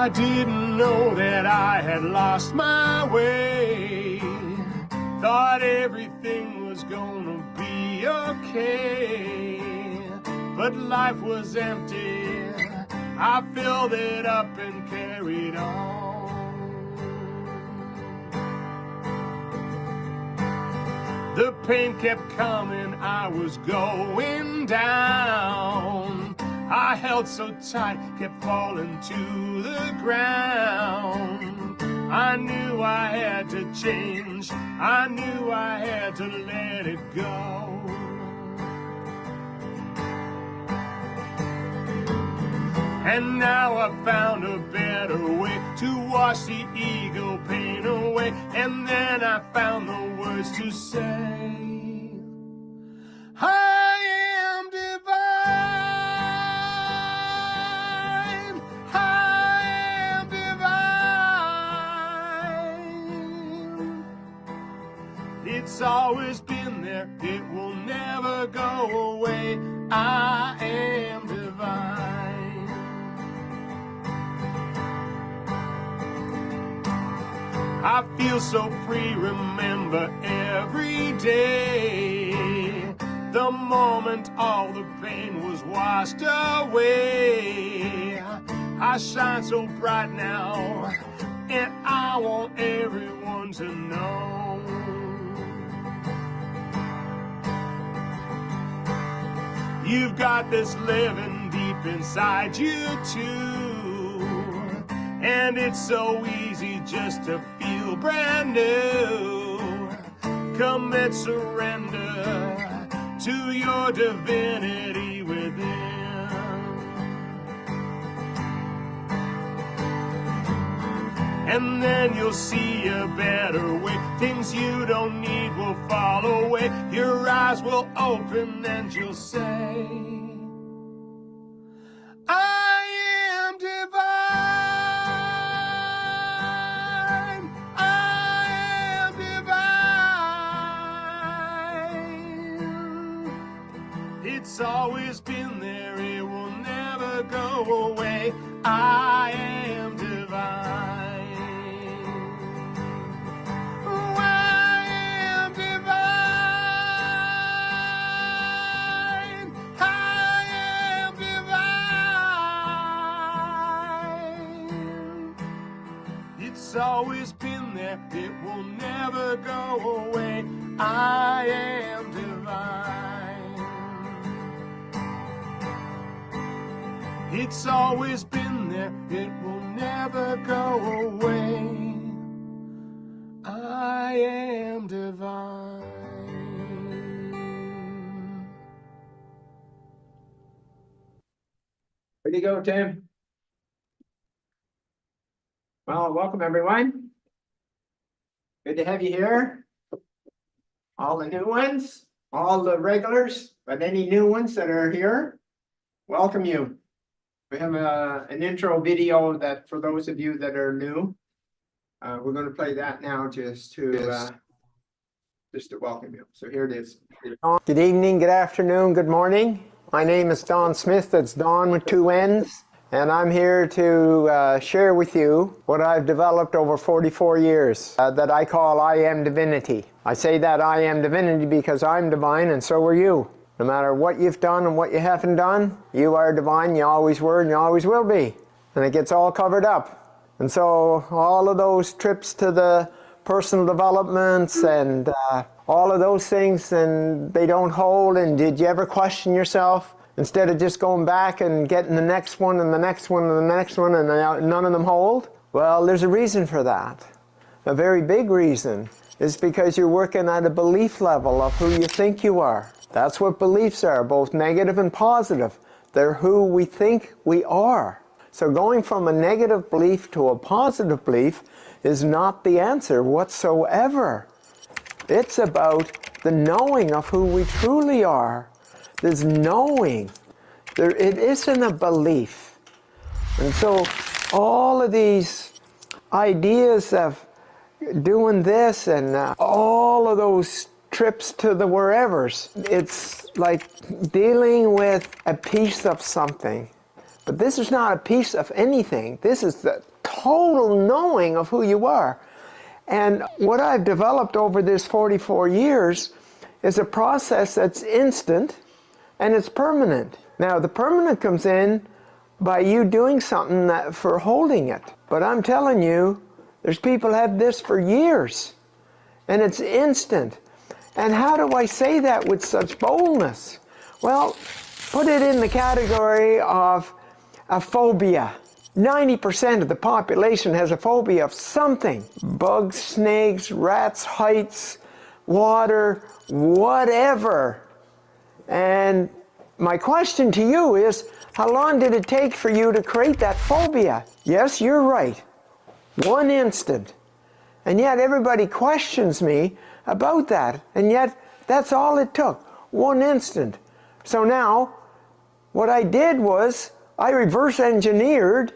I didn't know that I had lost my way. Thought everything was gonna be okay, but life was empty. I filled it up and carried on. The pain kept coming, I was going down. I held so tight, kept falling to the ground. I knew I had to change, I knew I had to let it go. And now I've found a better way to wash the ego pain away. And then I found the words to say, I am divine, I am divine. It's always been there, it will never go away. I am divine. I feel so free, remember every day, the moment all the pain was washed away. I shine so bright now, and I want everyone to know. You've got this living deep inside you too, and it's so easy just to feel brand new. Commit surrender to your divinity within. And then you'll see a better way. Things you don't need will fall away. Your eyes will open and you'll say, I am divine, I am divine. It's always been there, it will never go away. I am divine. Oh, I am divine, I am divine. It's always been there, it will never go away. I am divine. It's always been there, it will never go away. I am divine. Ready to go, Tim? Well, welcome everyone. Good to have you here. All the new ones, all the regulars, but any new ones that are here, welcome you. We have an intro video that for those of you that are new, we're going to play that now just to welcome you. So here it is. Good evening, good afternoon, good morning. My name is Don Smith. That's Don with two N's. And I'm here to share with you what I've developed over 44 years that I call IAMDIVINITY. I say that I am divinity because I'm divine and so are you. No matter what you've done and what you haven't done, you are divine, you always were and you always will be. And it gets all covered up. And so all of those trips to the personal developments and all of those things, and they don't hold. And did you ever question yourself? Instead of just going back and getting the next one and the next one and the next one and none of them hold? Well, there's a reason for that. A very big reason is because you're working at a belief level of who you think you are. That's what beliefs are, both negative and positive. They're who we think we are. So going from a negative belief to a positive belief is not the answer whatsoever. It's about the knowing of who we truly are. There's knowing. It isn't a belief. And so all of these ideas of doing this and all of those trips to the wherevers, it's like dealing with a piece of something. But this is not a piece of anything. This is the total knowing of who you are. And what I've developed over this 44 years is a process that's instant and it's permanent. Now, the permanent comes in by you doing something for holding it. But I'm telling you, there's people have this for years, and it's instant. And how do I say that with such boldness? Well, put it in the category of a phobia. 90% of the population has a phobia of something. Bugs, snakes, rats, heights, water, whatever. And my question to you is, how long did it take for you to create that phobia? Yes, you're right. 1 instant. And yet everybody questions me about that. And yet that's all it took. 1 instant. So now what I did was I reverse engineered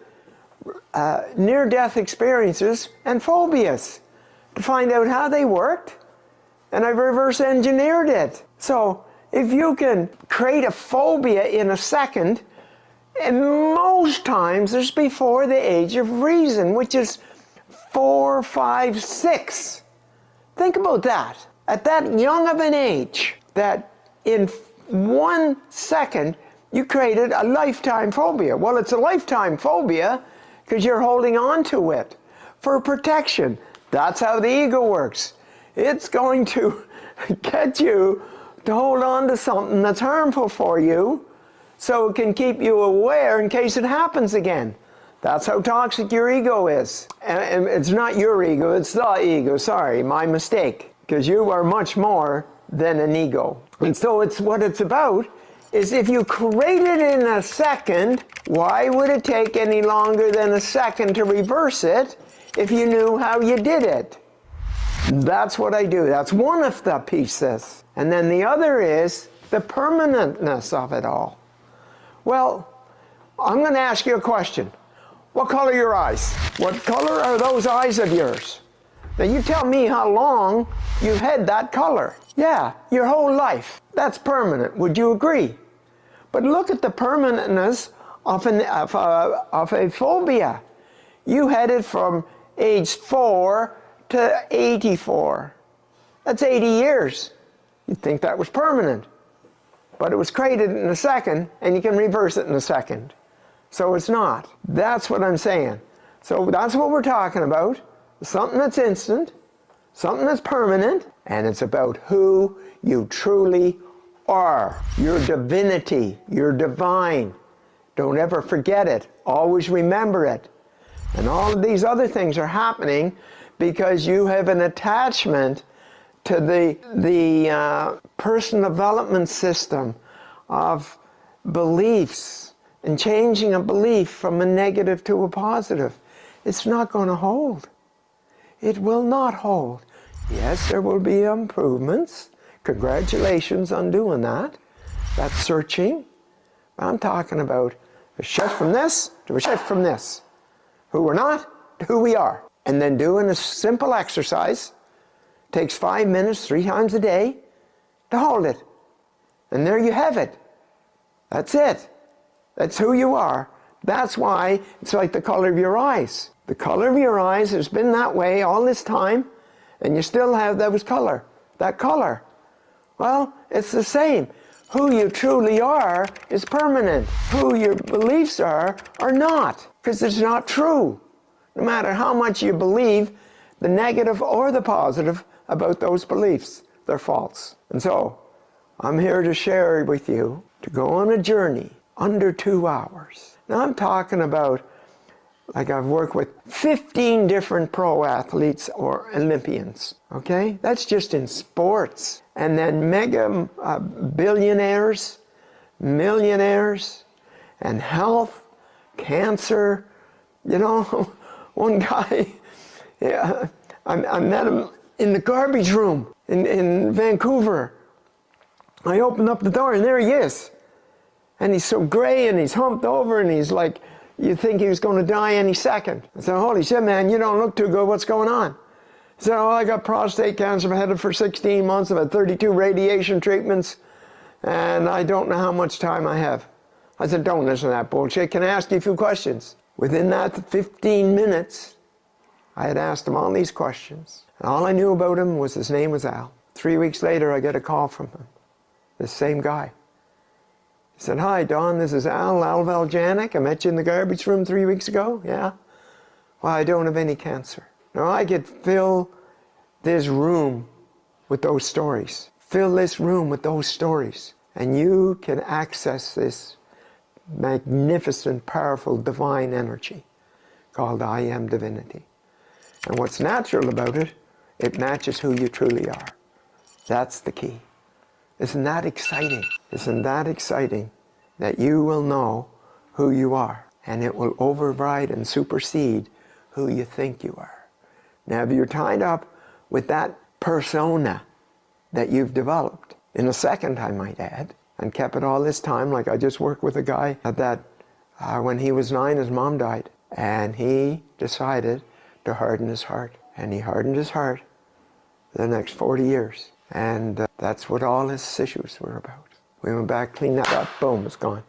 near-death experiences and phobias to find out how they worked, and I reverse engineered it. So if you can create a phobia in a second, and most times it's before the age of reason, which is 4, 5, 6. Think about that. At that young of an age, that in 1 second you created a lifetime phobia. Well, it's a lifetime phobia because you're holding on to it for protection. That's how the ego works. It's going to get you to hold on to something that's harmful for you so it can keep you aware in case it happens again. That's how toxic your ego is. And it's not your ego, it's the ego. Sorry, my mistake. Because you are much more than an ego. And so what it's about is if you create it in a second, why would it take any longer than a second to reverse it if you knew how you did it? That's what I do. That's one of the pieces. And then the other is the permanentness of it all. Well, I'm going to ask you a question. What color are your eyes? What color are those eyes of yours? Now you tell me how long you've had that color. Yeah, your whole life. That's permanent. Would you agree? But look at the permanentness of a phobia. You had it from age 4 to 84. That's 80 years. You'd think that was permanent. But it was created in a second, and you can reverse it in a second. So it's not. That's what I'm saying. So that's what we're talking about. Something that's instant, something that's permanent, and it's about who you truly are. Your divinity, your divine. Don't ever forget it. Always remember it. And all of these other things are happening because you have an attachment to the personal development system of beliefs and changing a belief from a negative to a positive. It's not going to hold. It will not hold. Yes, there will be improvements. Congratulations on doing that. That's searching. I'm talking about a shift from this to a shift from this. Who we're not to who we are. And then doing a simple exercise. Takes 5 minutes, 3 times a day to hold it. And there you have it. That's it. That's who you are. That's why it's like the color of your eyes. The color of your eyes has been that way all this time, and you still have that color. Well, it's the same. Who you truly are is permanent. Who your beliefs are not, because it's not true. No matter how much you believe, the negative or the positive about those beliefs, they're false. And so, I'm here to share with you to go on a journey under 2 hours. Now I'm talking about, like I've worked with 15 different pro athletes or Olympians, okay? That's just in sports. And then mega billionaires, millionaires, and health, cancer. You know, one guy, yeah, I met him in the garbage room in Vancouver. I opened up the door and there he is. And he's so gray and he's humped over and he's like, you think he was going to die any second. I said, holy shit, man, you don't look too good. What's going on? He said, oh, I got prostate cancer. I've had it for 16 months. I've had 32 radiation treatments. And I don't know how much time I have. I said, don't listen to that bullshit. Can I ask you a few questions? Within that 15 minutes, I had asked him all these questions. And all I knew about him was his name was Al. 3 weeks later, I get a call from him, this same guy. He said, "Hi, Don, this is Al Valjanic. I met you in the garbage room 3 weeks ago." "Yeah." "Well, I don't have any cancer." Now, I could fill this room with those stories. Fill this room with those stories. And you can access this magnificent, powerful, divine energy called IAMDIVINITY. And what's natural about it, it matches who you truly are. That's the key. Isn't that exciting? Isn't that exciting that you will know who you are, and it will override and supersede who you think you are. Now, if you're tied up with that persona that you've developed, in a second, I might add, and kept it all this time, like I just worked with a guy that when he was 9, his mom died, and he decided to harden his heart. And he hardened his heart the next 40 years. And that's what all his issues were about. We went back, cleaned that up, boom, it's gone.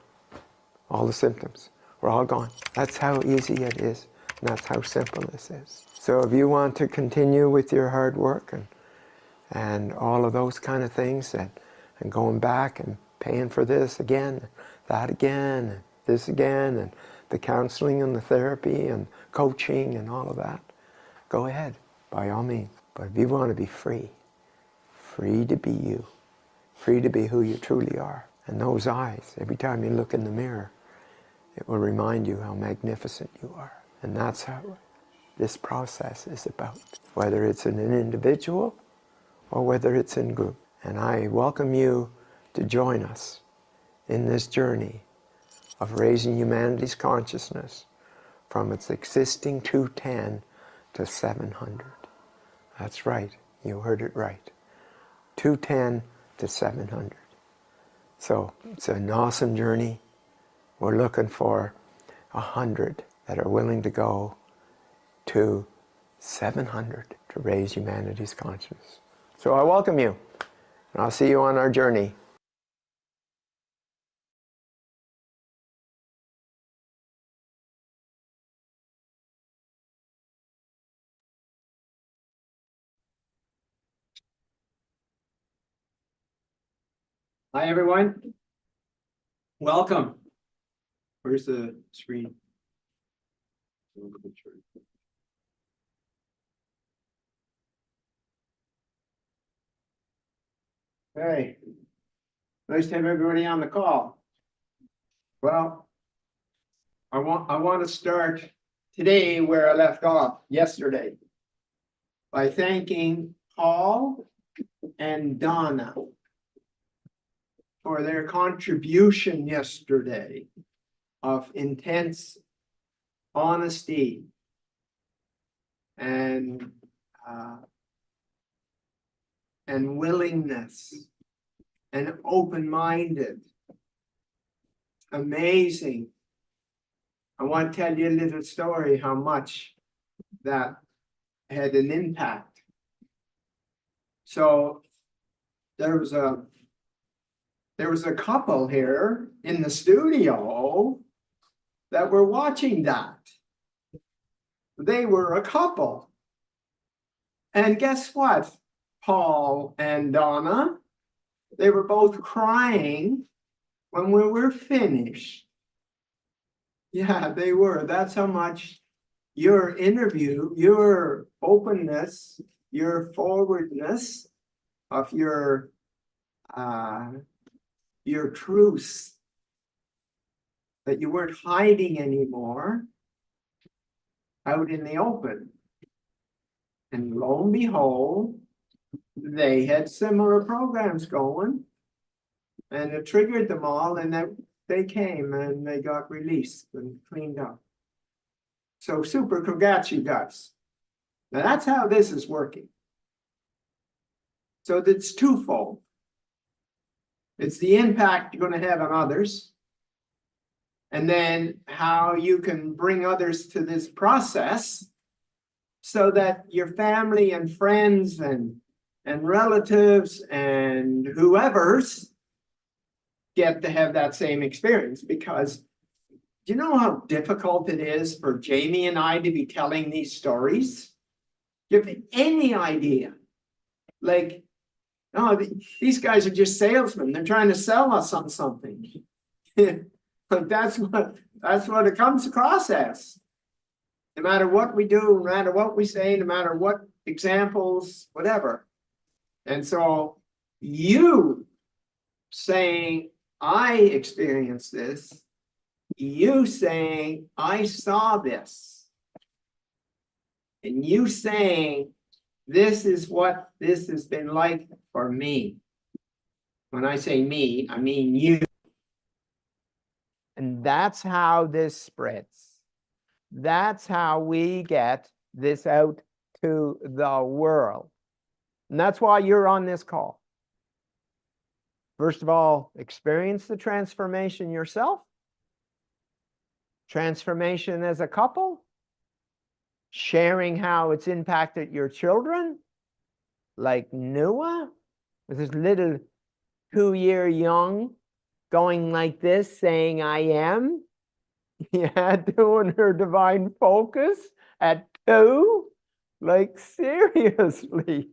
All the symptoms were all gone. That's how easy it is, and that's how simple this is. So if you want to continue with your hard work and all of those kind of things, and going back and paying for this again, that again, and this again, and the counseling and the therapy and coaching and all of that, go ahead, by all means. But if you want to be free, free to be you, free to be who you truly are, and those eyes, every time you look in the mirror, it will remind you how magnificent you are. And that's how this process is about, whether it's in an individual or whether it's in group. And I welcome you to join us in this journey of raising humanity's consciousness from its existing 210 to 700. That's right, you heard it right. 210 to 700. So it's an awesome journey. We're looking for 100 that are willing to go to 700 to raise humanity's consciousness. So I welcome you, and I'll see you on our journey. Hi, everyone. Welcome. Where's the screen? Hey, nice to have everybody on the call. Well, I want to start today where I left off yesterday by thanking Paul and Donna for their contribution yesterday of intense honesty and willingness and open-minded. Amazing. I want to tell you a little story how much that had an impact. So there was a couple here in the studio that were watching that. They were a couple. And guess what? Paul and Donna, they were both crying when we were finished. Yeah, they were. That's how much your interview, your openness, your forwardness of your truths, that you weren't hiding anymore, out in the open. And lo and behold, they had similar programs going, and it triggered them all, and they came and they got released and cleaned up. So super congrats, you guys. Now that's how this is working. So it's twofold. It's the impact you're going to have on others, and then how you can bring others to this process so that your family and friends and relatives and whoever's get to have that same experience. Because Do you know how difficult it is for Jamie and I to be telling these stories? Do you have any idea? Like, no, these guys are just salesmen. They're trying to sell us on something. But that's what it comes across as. No matter what we do, no matter what we say, no matter what examples, whatever. And so you saying, I experienced this, you saying, I saw this, and you saying, this is what this has been like for me. When I say me, I mean you. And that's how this spreads. That's how we get this out to the world. And that's why you're on this call. First of all, experience the transformation yourself. Transformation as a couple. Sharing how it's impacted your children. Like Noah, with his little 2-year young going like this, saying, I am. Yeah, doing her divine focus at 2. Like, seriously.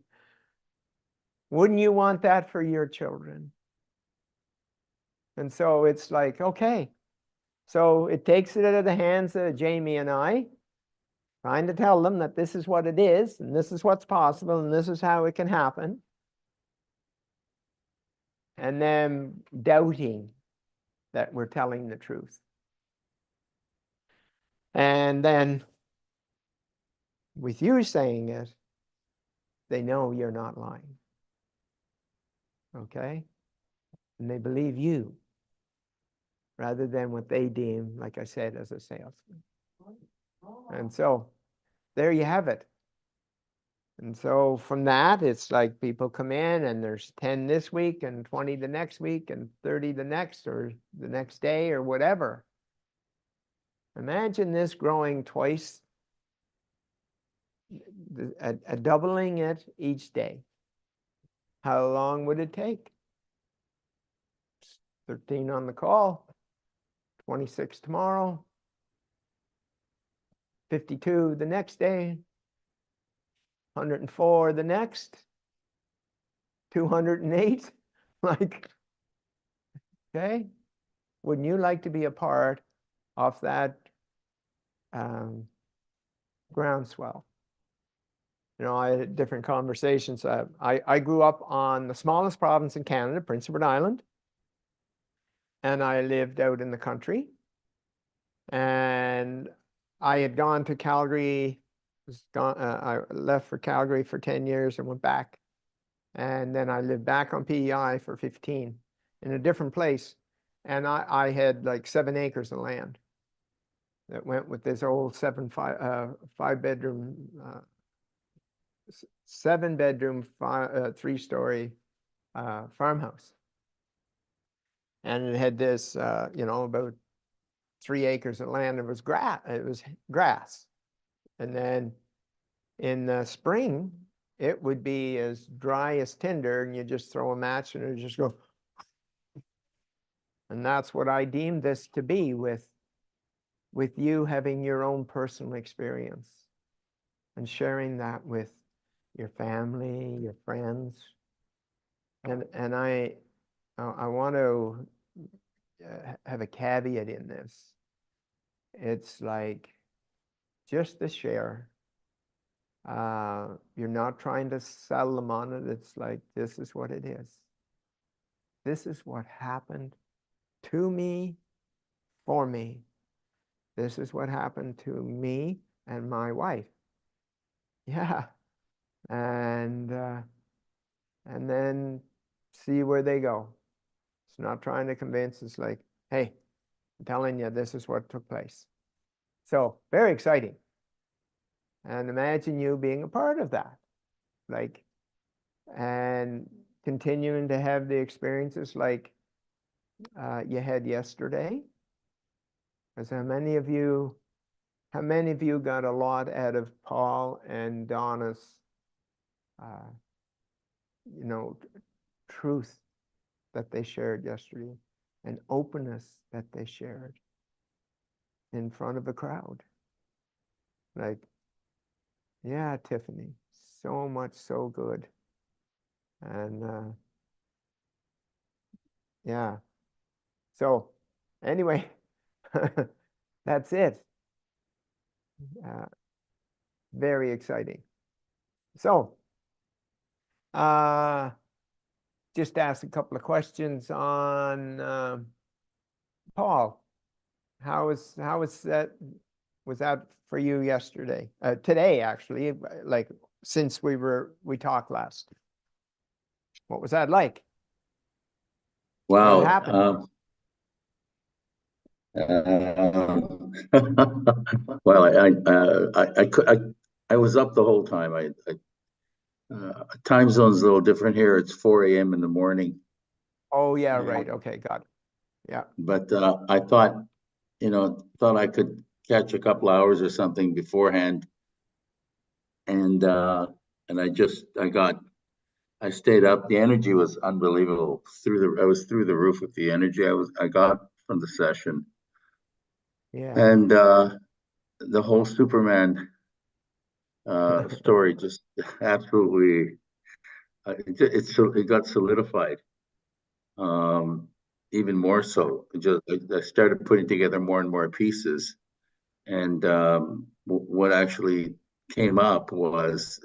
Wouldn't you want that for your children? And so it's like, okay. So it takes it out of the hands of Jamie and I, trying to tell them that this is what it is, and this is what's possible, and this is how it can happen. And then doubting that we're telling the truth. And then with you saying it, they know you're not lying. Okay? And they believe you rather than what they deem, like I said, as a salesman. And so there you have it. And so from that, it's like people come in and there's 10 this week and 20 the next week and 30 the next or the next day or whatever. Imagine this growing twice, doubling it each day. How long would it take? 13 on the call, 26 tomorrow, 52 the next day, 104 the next, 208. Like, okay, wouldn't you like to be a part of that groundswell? You know, I had different conversations. I grew up on the smallest province in Canada, Prince Edward Island, and I lived out in the country. And I had gone to Calgary. I left for Calgary for 10 years and went back. And then I lived back on PEI for 15 in a different place. And I had like 7 acres of land that went with this old 7-bedroom, 3-story farmhouse. And it had this, you know, about 3 acres of land. It was grass. And then in the spring, it would be as dry as tinder, and you just throw a match and it would just go. And that's what I deemed this to be, with you having your own personal experience and sharing that with your family, your friends. And I want to have a caveat in this. It's like, just to share. You're not trying to sell them on it. It's like, this is what it is. This is what happened to me, for me. This is what happened to me and my wife. Yeah. And then see where they go. It's not trying to convince. It's like, hey, I'm telling you, this is what took place. So very exciting. And imagine you being a part of that, like, and continuing to have the experiences like you had yesterday. Because how many of you got a lot out of Paul and Donna's, you know, truth that they shared yesterday, and openness that they shared? in front of a crowd. Like, yeah, Tiffany, so much, so good. And yeah. So anyway, that's it. Uh, very exciting. So, just ask a couple of questions on Paul. How was that? Was that for you yesterday? Today, actually, like since we talked last. What was that like? What Wow. happened? Well, I was up the whole time. Time zone's a little different here. It's 4 a.m. in the morning. Oh yeah, And, right. Okay, got it. Yeah. but I thought, thought I could catch a couple hours or something beforehand, and I stayed up. The energy was unbelievable. I was through the roof with the energy I got from the session, Yeah. and the whole Superman story just absolutely it got solidified, even more so. I started putting together more and more pieces, and what actually came up was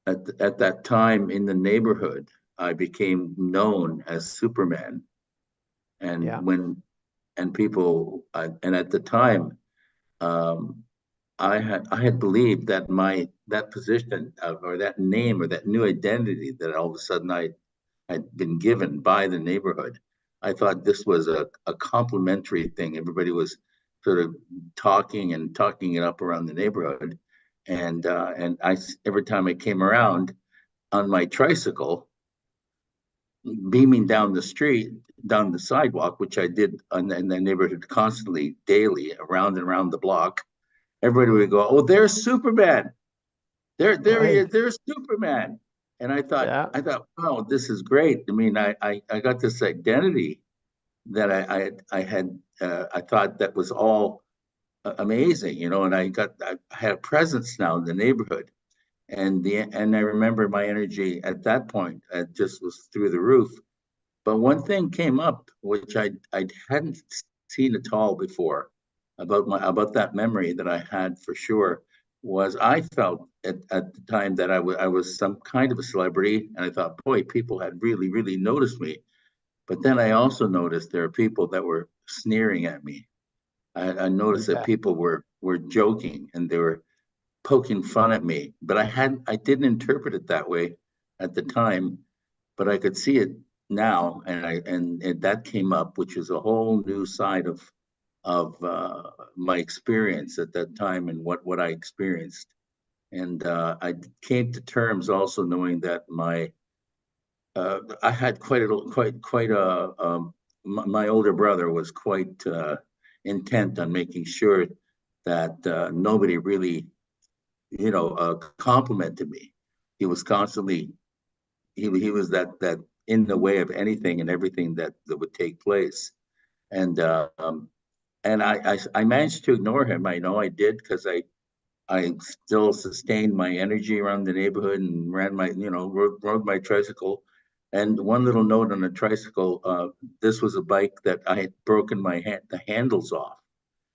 at that time in the neighborhood, I became known as Superman, and Yeah. people and at the time, um, I had believed that that position or that name or that new identity that all of a sudden I had been given by the neighborhood, I thought this was a complimentary thing. Everybody was sort of talking it up around the neighborhood, and every time I came around on my tricycle, beaming down the street, down the sidewalk, which I did in the neighborhood constantly, daily, around and around the block. Everybody would go, "Oh, there's Superman! There he is! Right. There's Superman!" And Yeah. I thought, wow, this is great. I mean, I got this identity that I thought that was all amazing, and I had a presence now in the neighborhood, and I remember my energy at that point just was through the roof. But one thing came up which I hadn't seen at all before about that memory that I had for sure was I felt at the time that I was some kind of a celebrity, and I thought, boy, people had really noticed me. But then I also noticed there are people that were sneering at me. I noticed that Yeah. people were joking and they were poking fun at me, but I didn't interpret it that way at the time, but I could see it now, and that came up, which is a whole new side of my experience at that time and what I experienced, and I came to terms also knowing that I had quite a my older brother was quite intent on making sure that nobody really complimented me. He was constantly he was that in the way of anything and everything that would take place, and I managed to ignore him. I know I did because I still sustained my energy around the neighborhood and ran my rode my tricycle. And one little note on the tricycle, this was a bike that I had broken the handles off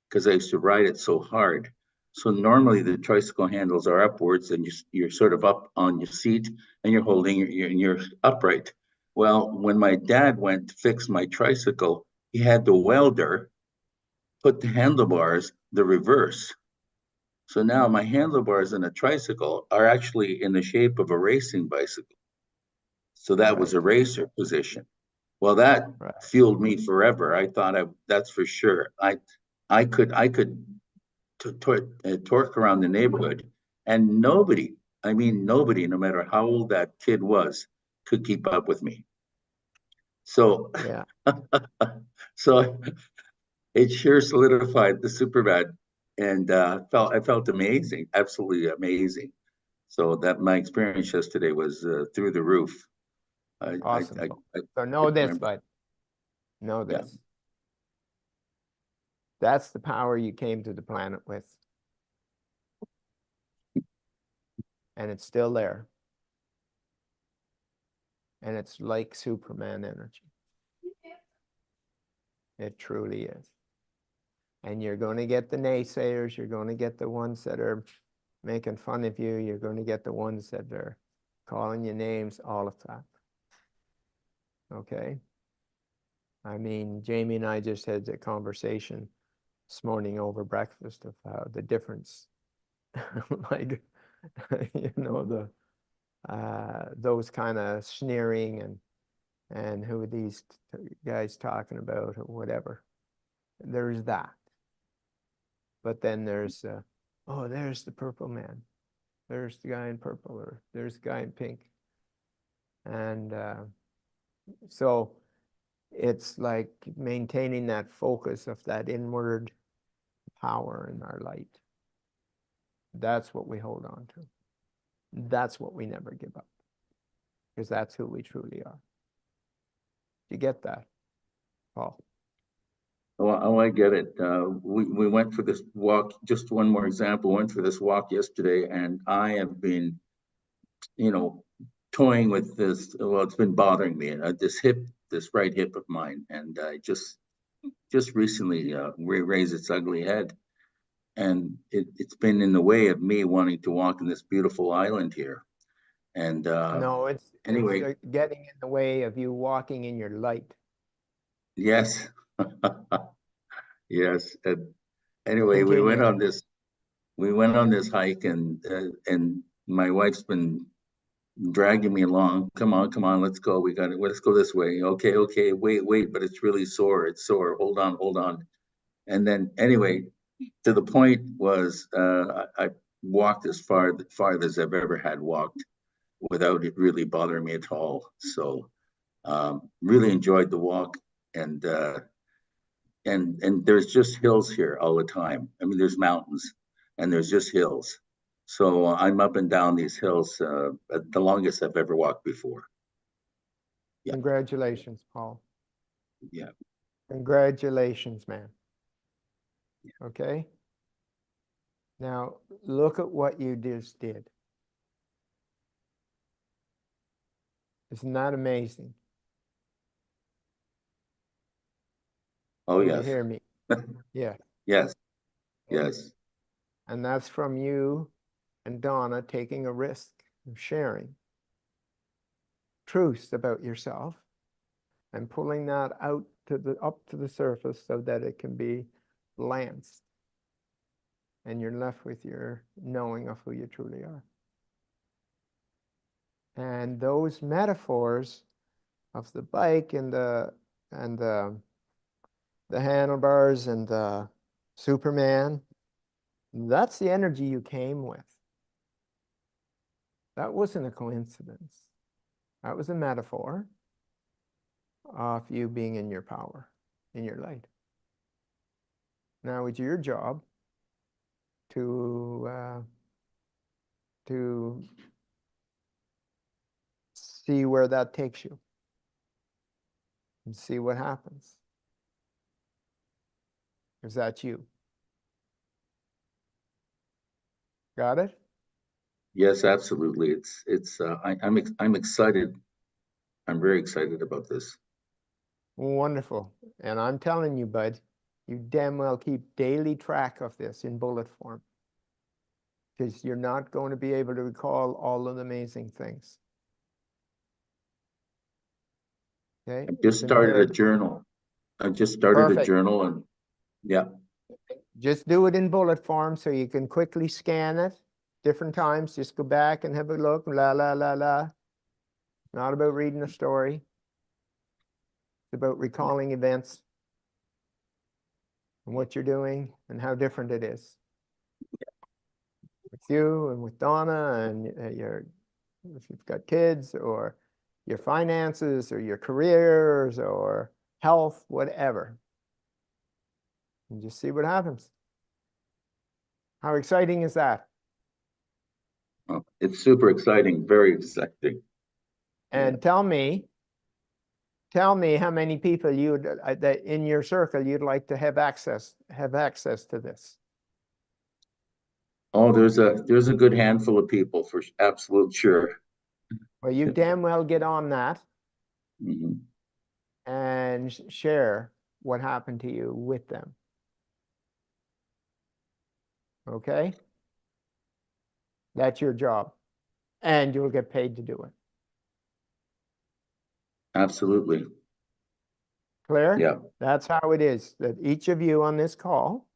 because I used to ride it so hard. So normally the tricycle handles are upwards and you're sort of up on your seat and you're holding you're upright. Well, when my dad went to fix my tricycle, he had the welder put the handlebars the reverse. So now my handlebars in a tricycle are actually in the shape of a racing bicycle. So that was Right. a racer position. Well, that Right. fueled me forever. I thought that's for sure. I could torque around the neighborhood, and I mean nobody, no matter how old that kid was, could keep up with me. So, Yeah. so it sure solidified the Superman, and I felt amazing, absolutely amazing. So that my experience yesterday was through the roof. I, I, Awesome. I, I So know this, I'm- bud. Know yeah. this. That's the power you came to the planet with. And it's still there. And it's like Superman energy. It truly is. And you're going to get the naysayers. You're going to get the ones that are making fun of you. You're going to get the ones that are calling you names, all of that. Okay? I mean, Jamie and I just had a conversation this morning over breakfast of the difference. Like, you know, those kind of sneering and who are these guys talking about or whatever. There's that. But then there's, oh, there's the purple man. There's the guy in purple, or there's the guy in pink. And so it's like maintaining that focus of that inward power in our light. That's what we hold on to. That's what we never give up. Because that's who we truly are. You get that, Paul? Oh, I get it. We went for this walk, just one more example, went for this walk yesterday, and I have been, you know, toying with this. Well, it's been bothering me, this right hip of mine, and I just recently raised its ugly head. And it's been in the way of me wanting to walk in this beautiful island here. And No, it's anyway, getting in the way of you walking in your light. yes. Yes. And anyway, Continue. we went on this hike, and my wife's been dragging me along. Come on, let's go. Let's go this way. Okay, wait, but it's really sore. It's sore. Hold on. And then anyway, to the point was I walked as far as I've ever had walked without it really bothering me at all. So really enjoyed the walk, and there's just hills here all the time. I mean, there's mountains and there's just hills. So I'm up and down these hills the longest I've ever walked before. Yeah. Congratulations, Paul. Yeah. Congratulations, man. Okay? Now, look at what you just did. Isn't that amazing? Oh, Can you yes. hear me? Yeah. Yes. Yes. And that's from you and Donna taking a risk of sharing truths about yourself and pulling that out up to the surface so that it can be lanced. And you're left with your knowing of who you truly are. And those metaphors of the bike and the handlebars and the Superman, that's the energy you came with. That wasn't a coincidence. That was a metaphor of you being in your power, in your light. Now it's your job to see where that takes you and see what happens. Is that you? Got it? Yes, absolutely. I'm excited. I'm very excited about this. Wonderful. And I'm telling you, bud, you damn well keep daily track of this in bullet form, because you're not going to be able to recall all of the amazing things. Okay? I've just started a journal. I've just started a journal, and yeah. Just do it in bullet form so you can quickly scan it different times. Just go back and have a look. La, la, la, la. Not about reading a story. It's about recalling events and what you're doing and how different it is. With you and with Donna and if you've got kids or your finances or your careers or health, whatever. And just see what happens. How exciting is that? Oh, it's super exciting, very exciting. And tell me, tell me how many people you'd that in your circle you'd like to have access to this. Oh, there's a good handful of people for absolute sure. Well, you damn well get on that Mhm. and share what happened to you with them. Okay? That's your job. And you'll get paid to do it. Absolutely. Clear? Yeah. That's how it is, that each of you on this call,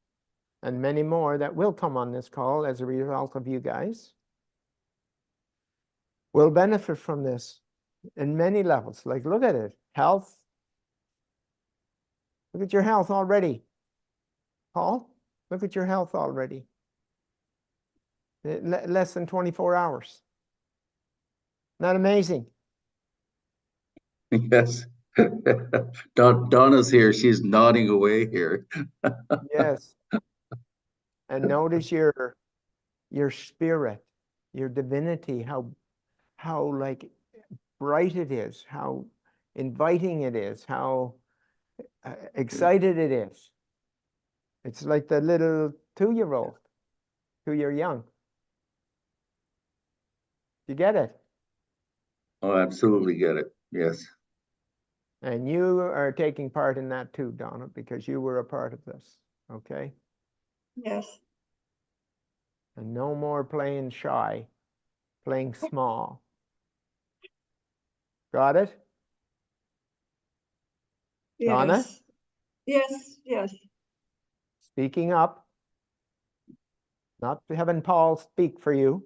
and many more that will come on this call as a result of you guys, will benefit from this in many levels. Like, look at it. Health. Look at your health already. Paul, look at your health already. Less than 24 hours. Not amazing? Yes. Donna's here. She's nodding away here. Yes. And notice your spirit, your divinity, how like bright it is, how inviting it is, how excited it is. It's like the little 2-year-old, 2-year young. You get it? Oh, absolutely get it. Yes. And you are taking part in that too, Donna, because you were a part of this. Okay? Yes. And no more playing shy, playing small. Got it? Donna? Yes. Yes. Speaking up. Not having Paul speak for you.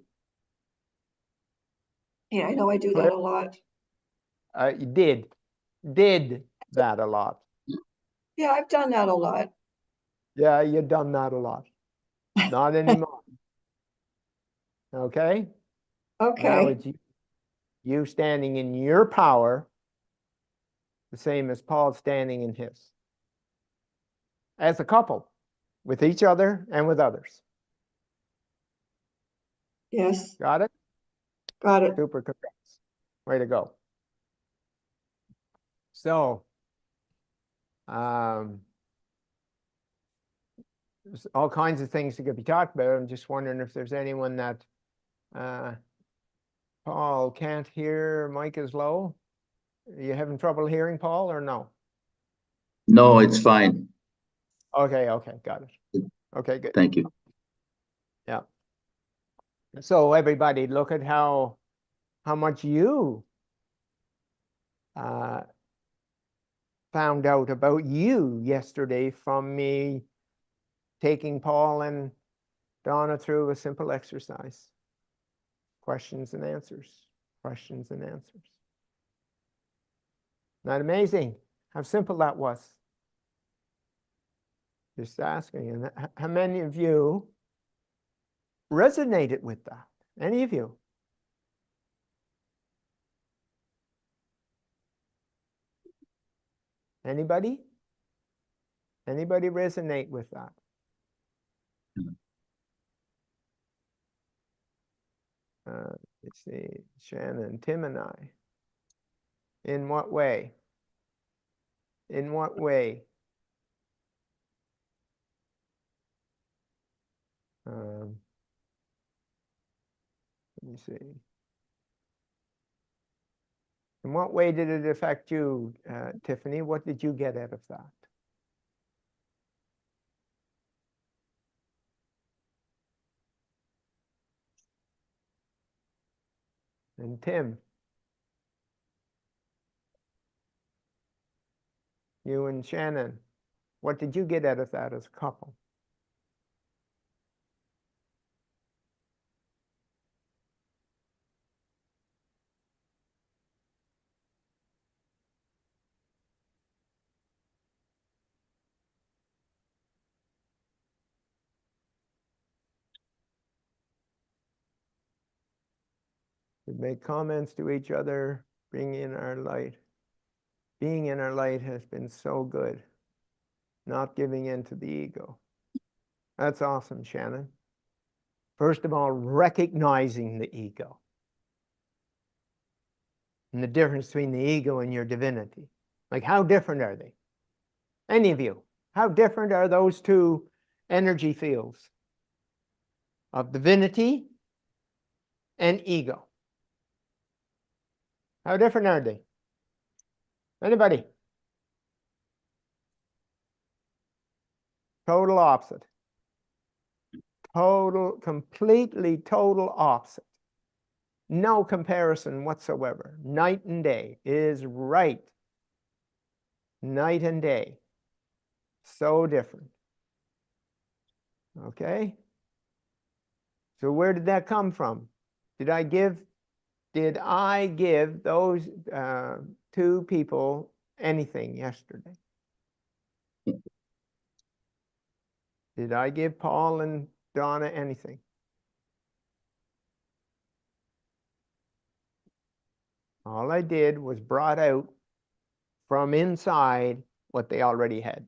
Yeah, I know I do Clear? that a lot. You did that a lot. Yeah, I've done that a lot. Yeah, you've done that a lot. Not anymore. Okay? Now Okay. it's you standing in your power, the same as Paul standing in his. As a couple, with each other and with others. Yes. Got it? Got it. Super congrats. Way to go. So, there's all kinds of things that could be talked about. I'm just wondering if there's anyone that Paul can't hear. Mic is low. Are you having trouble hearing Paul or no? No, it's fine. Okay, got it. Okay, good. Thank you. Yeah. So everybody, look at how much you found out about you yesterday from me taking Paul and Donna through a simple exercise. Questions and answers. Questions and answers. Not amazing how simple that was? Just asking. And how many of you resonated with that? Any of you? Anybody? Anybody resonate with that? Let's see, Shannon, Tim and I. In what way? In what way? Let me see. In what way did it affect you, Tiffany? What did you get out of that? And Tim, you and Shannon, what did you get out of that as a couple? We make comments to each other, bring in our light. Being in our light has been so good. Not giving in to the ego. That's awesome, Shannon. First of all, recognizing the ego and the difference between the ego and your divinity. Like, how different are they? Any of you? How different are those two energy fields of divinity and ego? How different are they? Anybody? Total opposite. Completely total opposite. No comparison whatsoever. Night and day is right. Night and day. So different. Okay? So where did that come from? Did I give those two people anything yesterday? Did I give Paul and Donna anything? All I did was brought out from inside what they already had.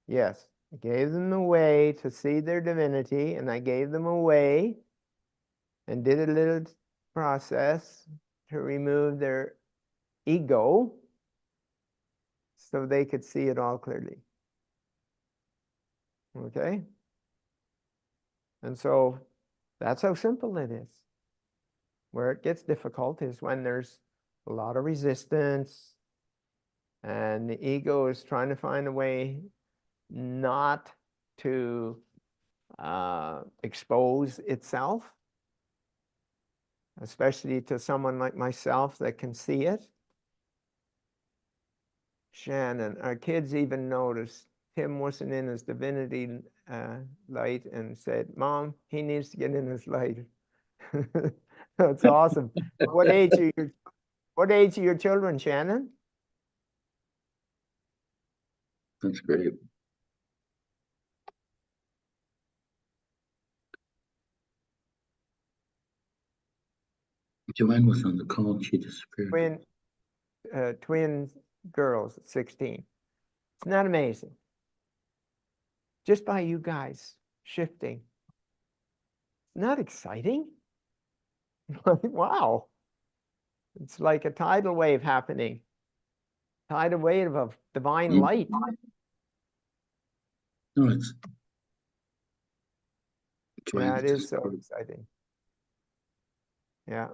Yes, I gave them a way to see their divinity, and I gave them a way and did a little process to remove their ego so they could see it all clearly. Okay? And so that's how simple it is. Where it gets difficult is when there's a lot of resistance and the ego is trying to find a way not to expose itself, especially to someone like myself that can see it. Shannon, our kids even noticed Tim wasn't in his divinity light and said, "Mom, he needs to get in his light." That's awesome. What age are your children, Shannon? That's great. Joanne was on the call and she disappeared. Twin girls at 16. Isn't that amazing? Just by you guys shifting. Isn't that exciting? Wow. It's like a tidal wave happening. Tidal wave of divine light. No, it's Yeah, it is so exciting. Yeah.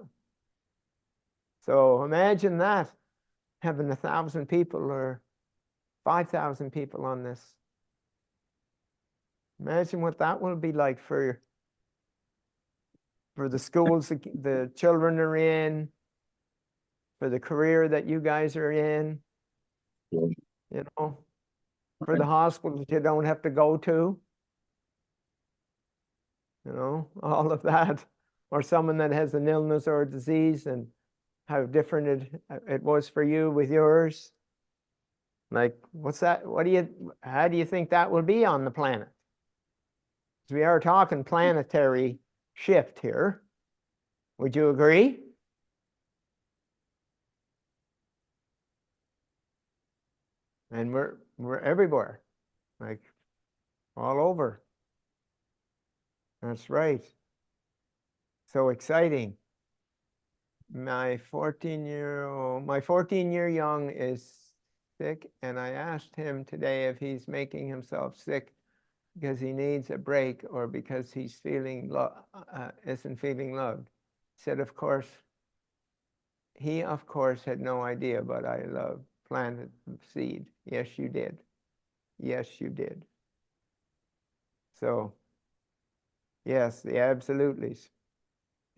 So imagine that, having 1,000 people or 5,000 people on this. Imagine what that will be like for the schools the children are in, for the career that you guys are in, you know, for the hospital that you don't have to go to, you know, all of that, or someone that has an illness or a disease and how different it was for you with yours. Like, what's that? How do you think that will be on the planet? We are talking planetary shift here. Would you agree? And we're everywhere, like all over. That's right. So exciting. My 14-year young is sick, and I asked him today if he's making himself sick because he needs a break or because he's isn't feeling loved. He said, of course, he of course had no idea, but I planted the seed. Yes, you did. Yes, you did. So, yes, the absolutely's.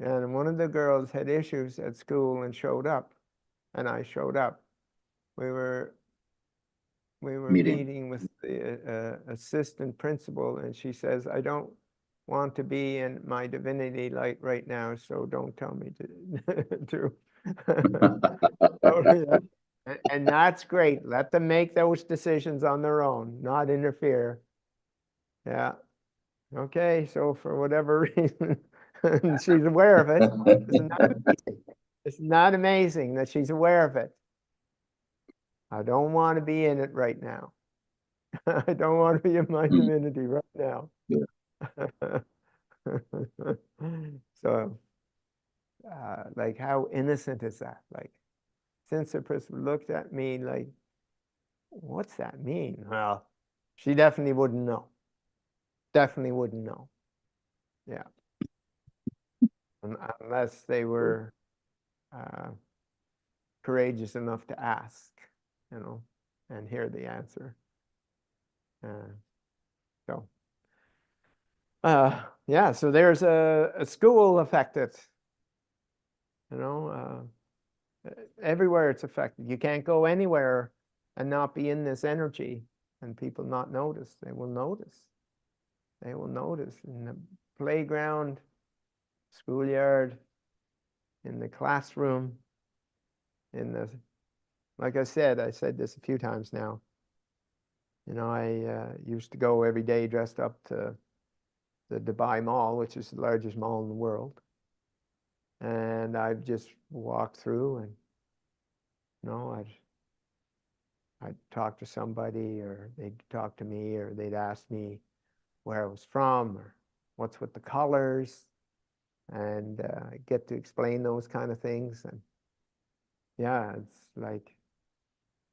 And one of the girls had issues at school and showed up, and I showed up. We were meeting with the assistant principal, and she says, "I don't want to be in my divinity light right now, so don't tell me to." And that's great. Let them make those decisions on their own, not interfere. Yeah. Okay, so for whatever reason, she's aware of it. Isn't that amazing? Isn't that amazing that she's aware of it? I don't want to be in it right now. I don't want to be in my divinity right now. Yeah. So, like, how innocent is that? Like, Synthropus looked at me like, what's that mean? Well, she definitely wouldn't know. Definitely wouldn't know. Yeah. Unless they were courageous enough to ask, you know, and hear the answer. So, yeah, so there's a school affected, you know, everywhere it's affected. You can't go anywhere and not be in this energy and people not notice. They will notice. They will notice in the playground, schoolyard, in the classroom, in the, like I said this a few times now. You know, I used to go every day dressed up to the Dubai Mall, which is the largest mall in the world. And I'd just walk through and, you know, I'd talk to somebody, or they'd talk to me, or they'd ask me where I was from, or what's with the colors, and get to explain those kind of things. And yeah, it's like,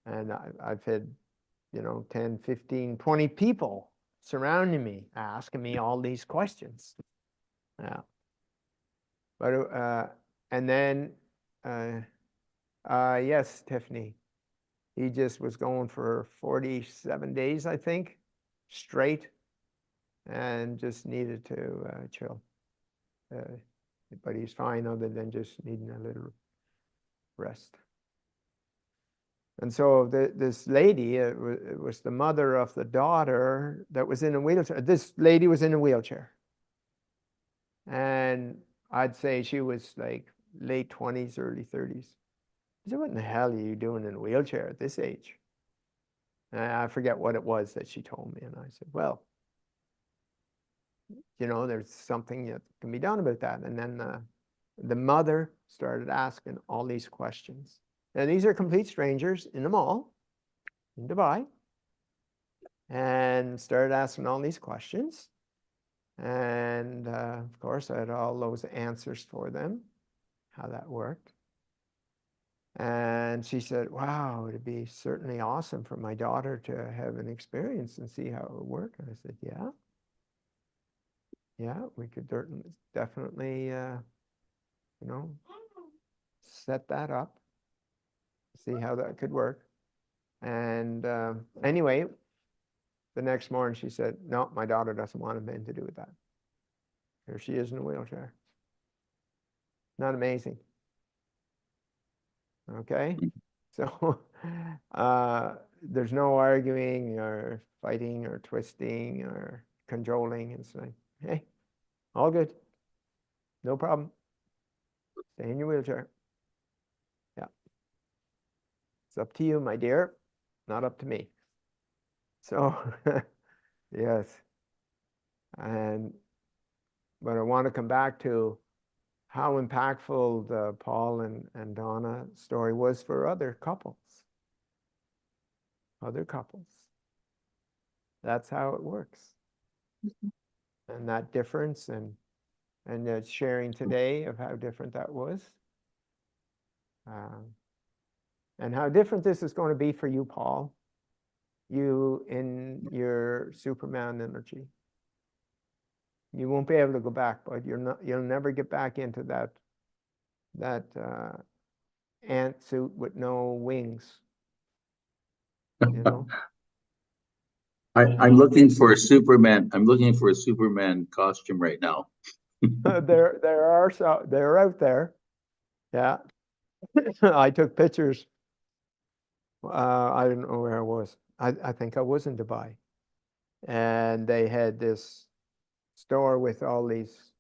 and I've had, you know, 10, 15, 20 people surrounding me, asking me all these questions. Yeah. But, and then, yes, Tiffany, he just was going for 47 days, I think, straight, and just needed to chill. But he's fine, other than just needing a little rest. And so this lady, it was the mother of the daughter that was in a wheelchair. This lady was in a wheelchair. And I'd say she was like late 20s, early 30s. I said, what in the hell are you doing in a wheelchair at this age? And I forget what it was that she told me. And I said, well, you know, there's something that can be done about that. And then the mother started asking all these questions. And these are complete strangers in the mall in Dubai. And started asking all these questions. And of course, I had all those answers for them, how that worked. And she said, wow, it'd be certainly awesome for my daughter to have an experience and see how it would work. And I said, yeah. Yeah, we could definitely, you know, set that up, see how that could work. And anyway, the next morning she said, no, my daughter doesn't want anything to do with that. Here she is in a wheelchair. Not amazing. Okay, so there's no arguing or fighting or twisting or cajoling and saying, hey, all good, no problem, stay in your wheelchair. Yeah, it's up to you, my dear, not up to me. So yes, but I want to come back to how impactful the Paul and Donna story was for other couples. That's how it works. And that difference, and sharing today of how different that was, and how different this is going to be for you, Paul, you in your Superman energy. You won't be able to go back, but you'll never get back into that ant suit with no wings, you know. I'm looking for a Superman. I'm looking for a Superman costume right now. They're out there. Yeah. I took pictures. I don't know where I was. I think I was in Dubai, and they had this store with all these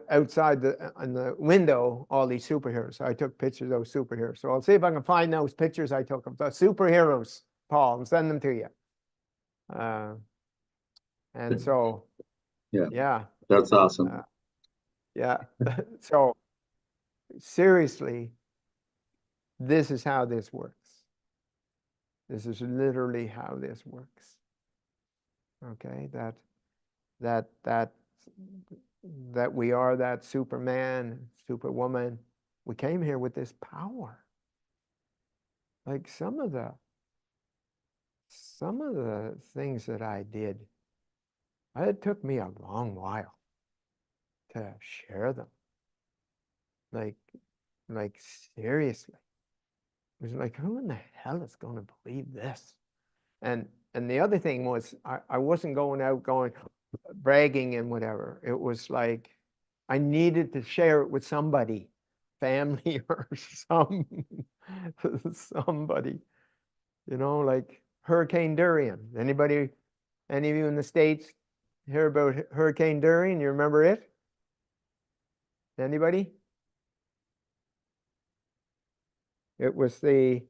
outside on the window, all these superheroes. So I took pictures of those superheroes. So I'll see if I can find those pictures I took of the superheroes, Paul, and send them to you. And so, yeah, That's awesome. yeah. So seriously, this is how this works. This is literally how this works. Okay, that that we are that Superman, Superwoman. We came here with this power. Like some of the things that I did, it took me a long while to share them. Like seriously. It was like, who in the hell is going to believe this? And the other thing was, I wasn't going out bragging and whatever. It was like I needed to share it with somebody, family or somebody, you know, like Hurricane Durian. Any of you in the States hear about Hurricane Durian? You remember it? Anybody? It was I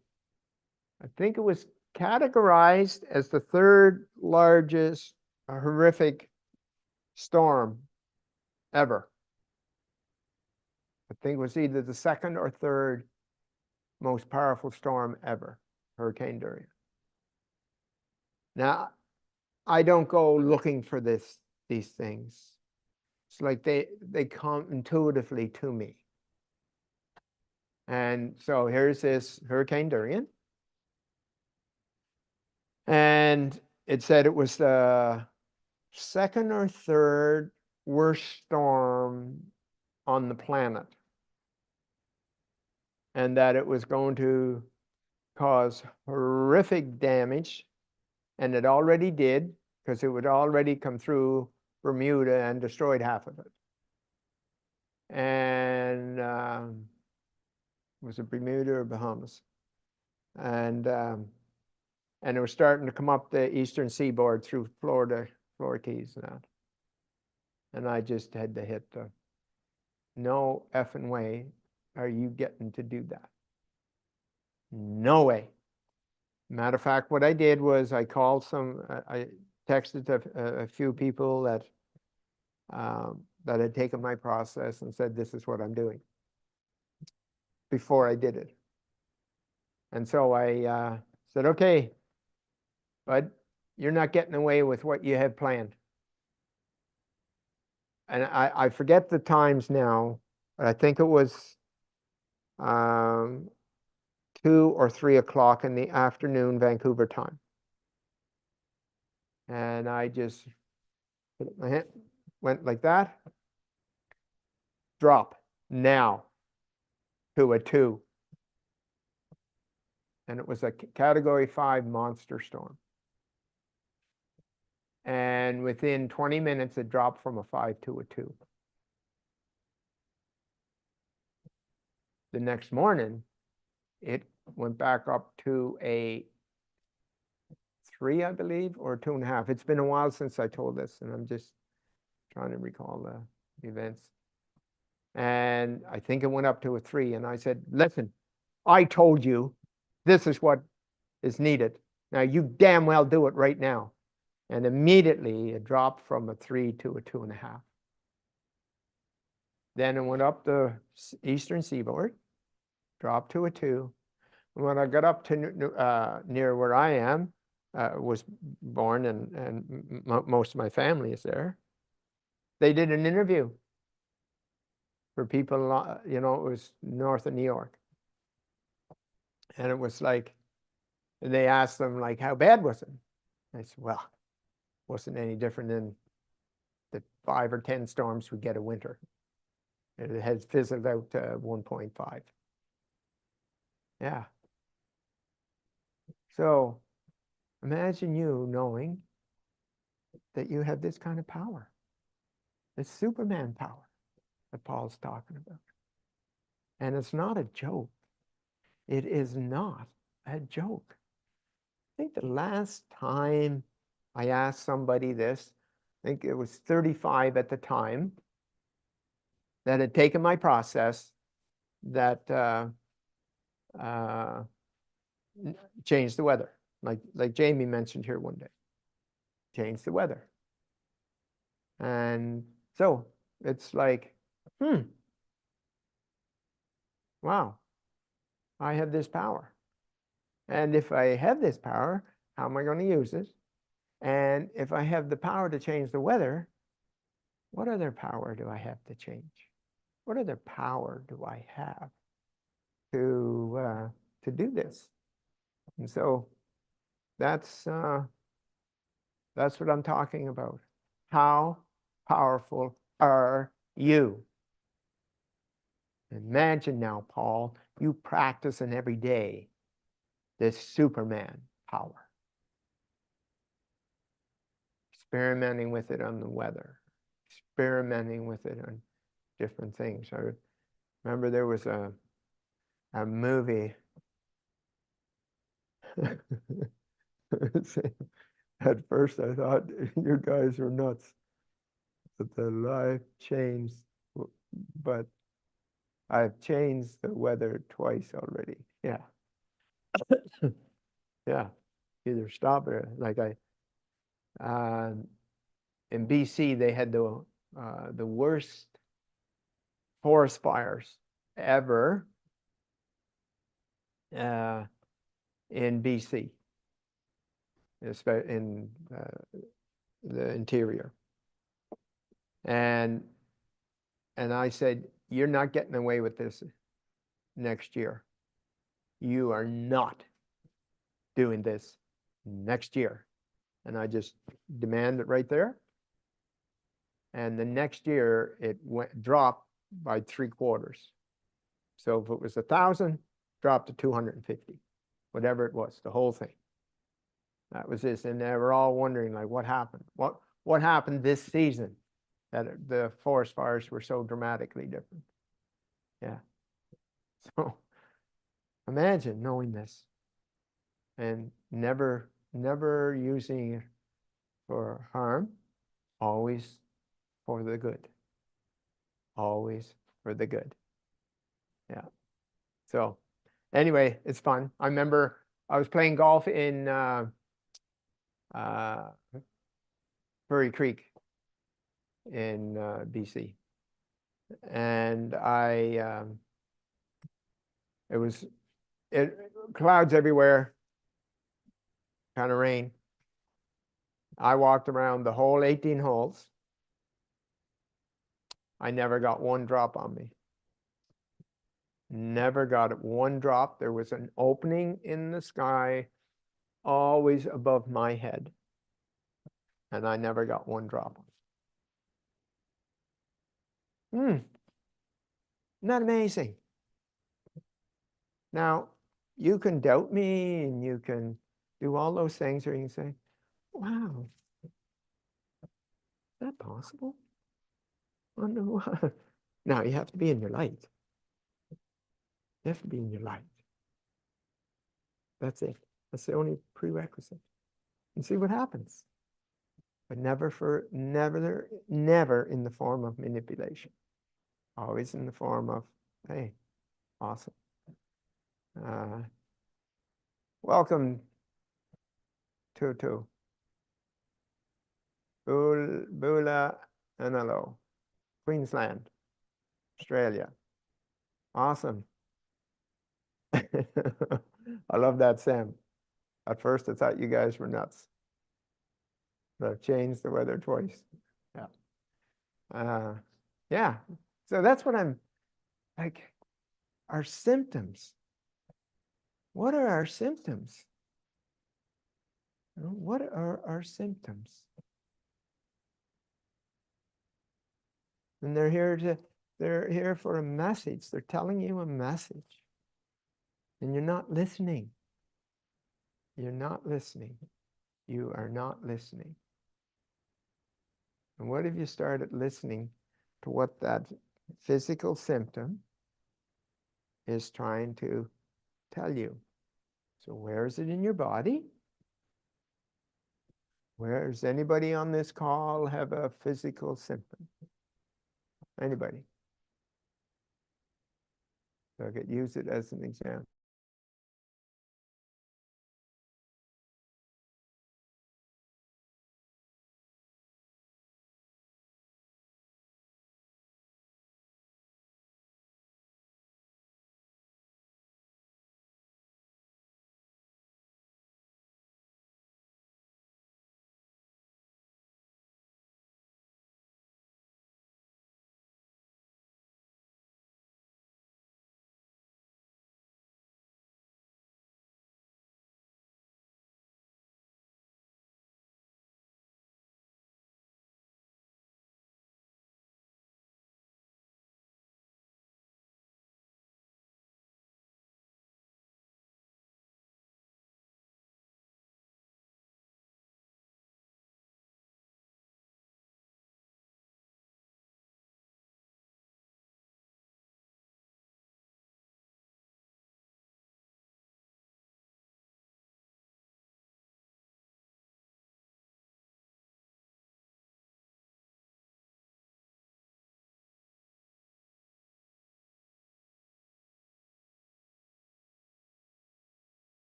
think it was categorized as the third largest horrific storm ever. I think it was either the second or third most powerful storm ever, Hurricane Durian. Now, I don't go looking for these things. It's like they come intuitively to me. And so here's this Hurricane Durian. And it said it was the second or third worst storm on the planet. And that it was going to cause horrific damage. And it already did, because it would already come through Bermuda and destroyed half of it. And was it Bermuda or Bahamas? And it was starting to come up the eastern seaboard through Florida Keys and that. And I just had to hit the no effing way are you getting to do that. No way. Matter of fact, what I did was I called I texted a few people that had taken my process and said, this is what I'm doing, before I did it. And so I said, okay, bud, you're not getting away with what you have planned. And I forget the times now, but I think it was 2 or 3 o'clock in the afternoon, Vancouver time. And I just put up my hand, went like that, drop now to a 2. And it was a category 5 monster storm. And within 20 minutes, it dropped from a 5 to a 2. The next morning, it went back up to a 3, I believe, or 2.5. It's been a while since I told this, and I'm just trying to recall the events. And I think it went up to a 3. And I said, listen, I told you this is what is needed. Now you damn well do it right now. And immediately it dropped from a 3 to a 2.5. Then it went up the eastern seaboard, dropped to a 2. And when I got up to near where I am, was born, and most of my family is there, they did an interview for people, you know, it was north of New York. And it was like, they asked them, like, how bad was it? I said, well, wasn't any different than the 5 or 10 storms we get a winter. And it has fizzled out to 1.5. Yeah. So imagine you knowing that you have this kind of power, this Superman power that Paul's talking about. And it's not a joke. It is not a joke. I think the last time I asked somebody this, I think it was 35 at the time, that had taken my process, that changed the weather. Like Jamie mentioned here one day, changed the weather. And so it's like, wow, I have this power. And if I have this power, how am I going to use it? And if I have the power to change the weather, what other power do I have to change? What other power do I have to do this? And so that's what I'm talking about. How powerful are you? Imagine now, Paul, you practicing every day this Superman power. Experimenting with it on the weather. Experimenting with it on different things. I remember there was a movie. At first I thought, you guys are nuts. But the life changed. But I've changed the weather twice already. Yeah. Yeah. Either stop it, like in BC, they had the worst forest fires ever in BC, in the interior. And I said, you're not getting away with this next year. You are not doing this next year. And I just demanded right there. And the next year it dropped by 3/4. So if it was 1,000, dropped to 250, whatever it was, the whole thing. That was this, and they were all wondering, like, what happened? What happened this season that the forest fires were so dramatically different? Yeah. So imagine knowing this and never using it for harm, always for the good. Always for the good. Yeah. So anyway, it's fun. I remember I was playing golf in Furry Creek in BC, and it was clouds everywhere, kind of rain. I walked around the whole 18 holes. I never got one drop on me. Never got one drop. There was an opening in the sky always above my head, and I never got one drop. Isn't that amazing? Now, you can doubt me and you can do all those things, or you can say, wow, is that possible? Wonder why. Now, you have to be in your light. You have to be in your light. That's it. That's the only prerequisite. And see what happens. But never in the form of manipulation. Always in the form of, hey, awesome. Welcome, Tutu. Bula Analo, Queensland, Australia. Awesome. I love that, Sam. At first, I thought you guys were nuts. But I've changed the weather twice. Yeah. Yeah. So that's what I'm like. Our symptoms. What are our symptoms? What are our symptoms? And they're here for a message. They're telling you a message. And you're not listening. You're not listening. You are not listening. And what if you started listening to what that physical symptom is trying to tell you? So where is it in your body? Where does anybody on this call have a physical symptom? Anybody? So I could use it as an example.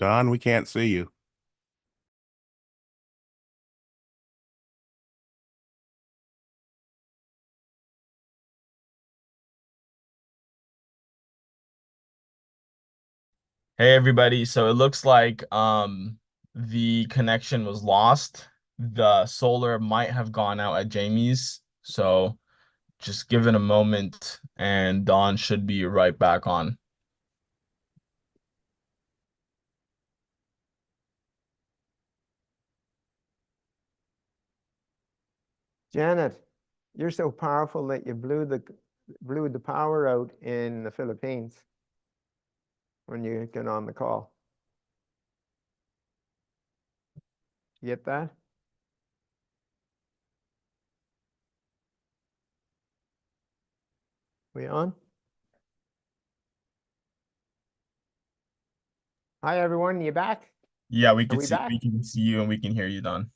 Don, we can't see you. Hey everybody, so it looks like the connection was lost. The solar might have gone out at Jamie's, so just give it a moment and Dawn should be right back on. Janet, you're so powerful that you blew the power out in the Philippines when you get on the call. You get that? We on? Hi everyone, you back? Yeah, we Are can we see back? you and we can hear you, Dawn.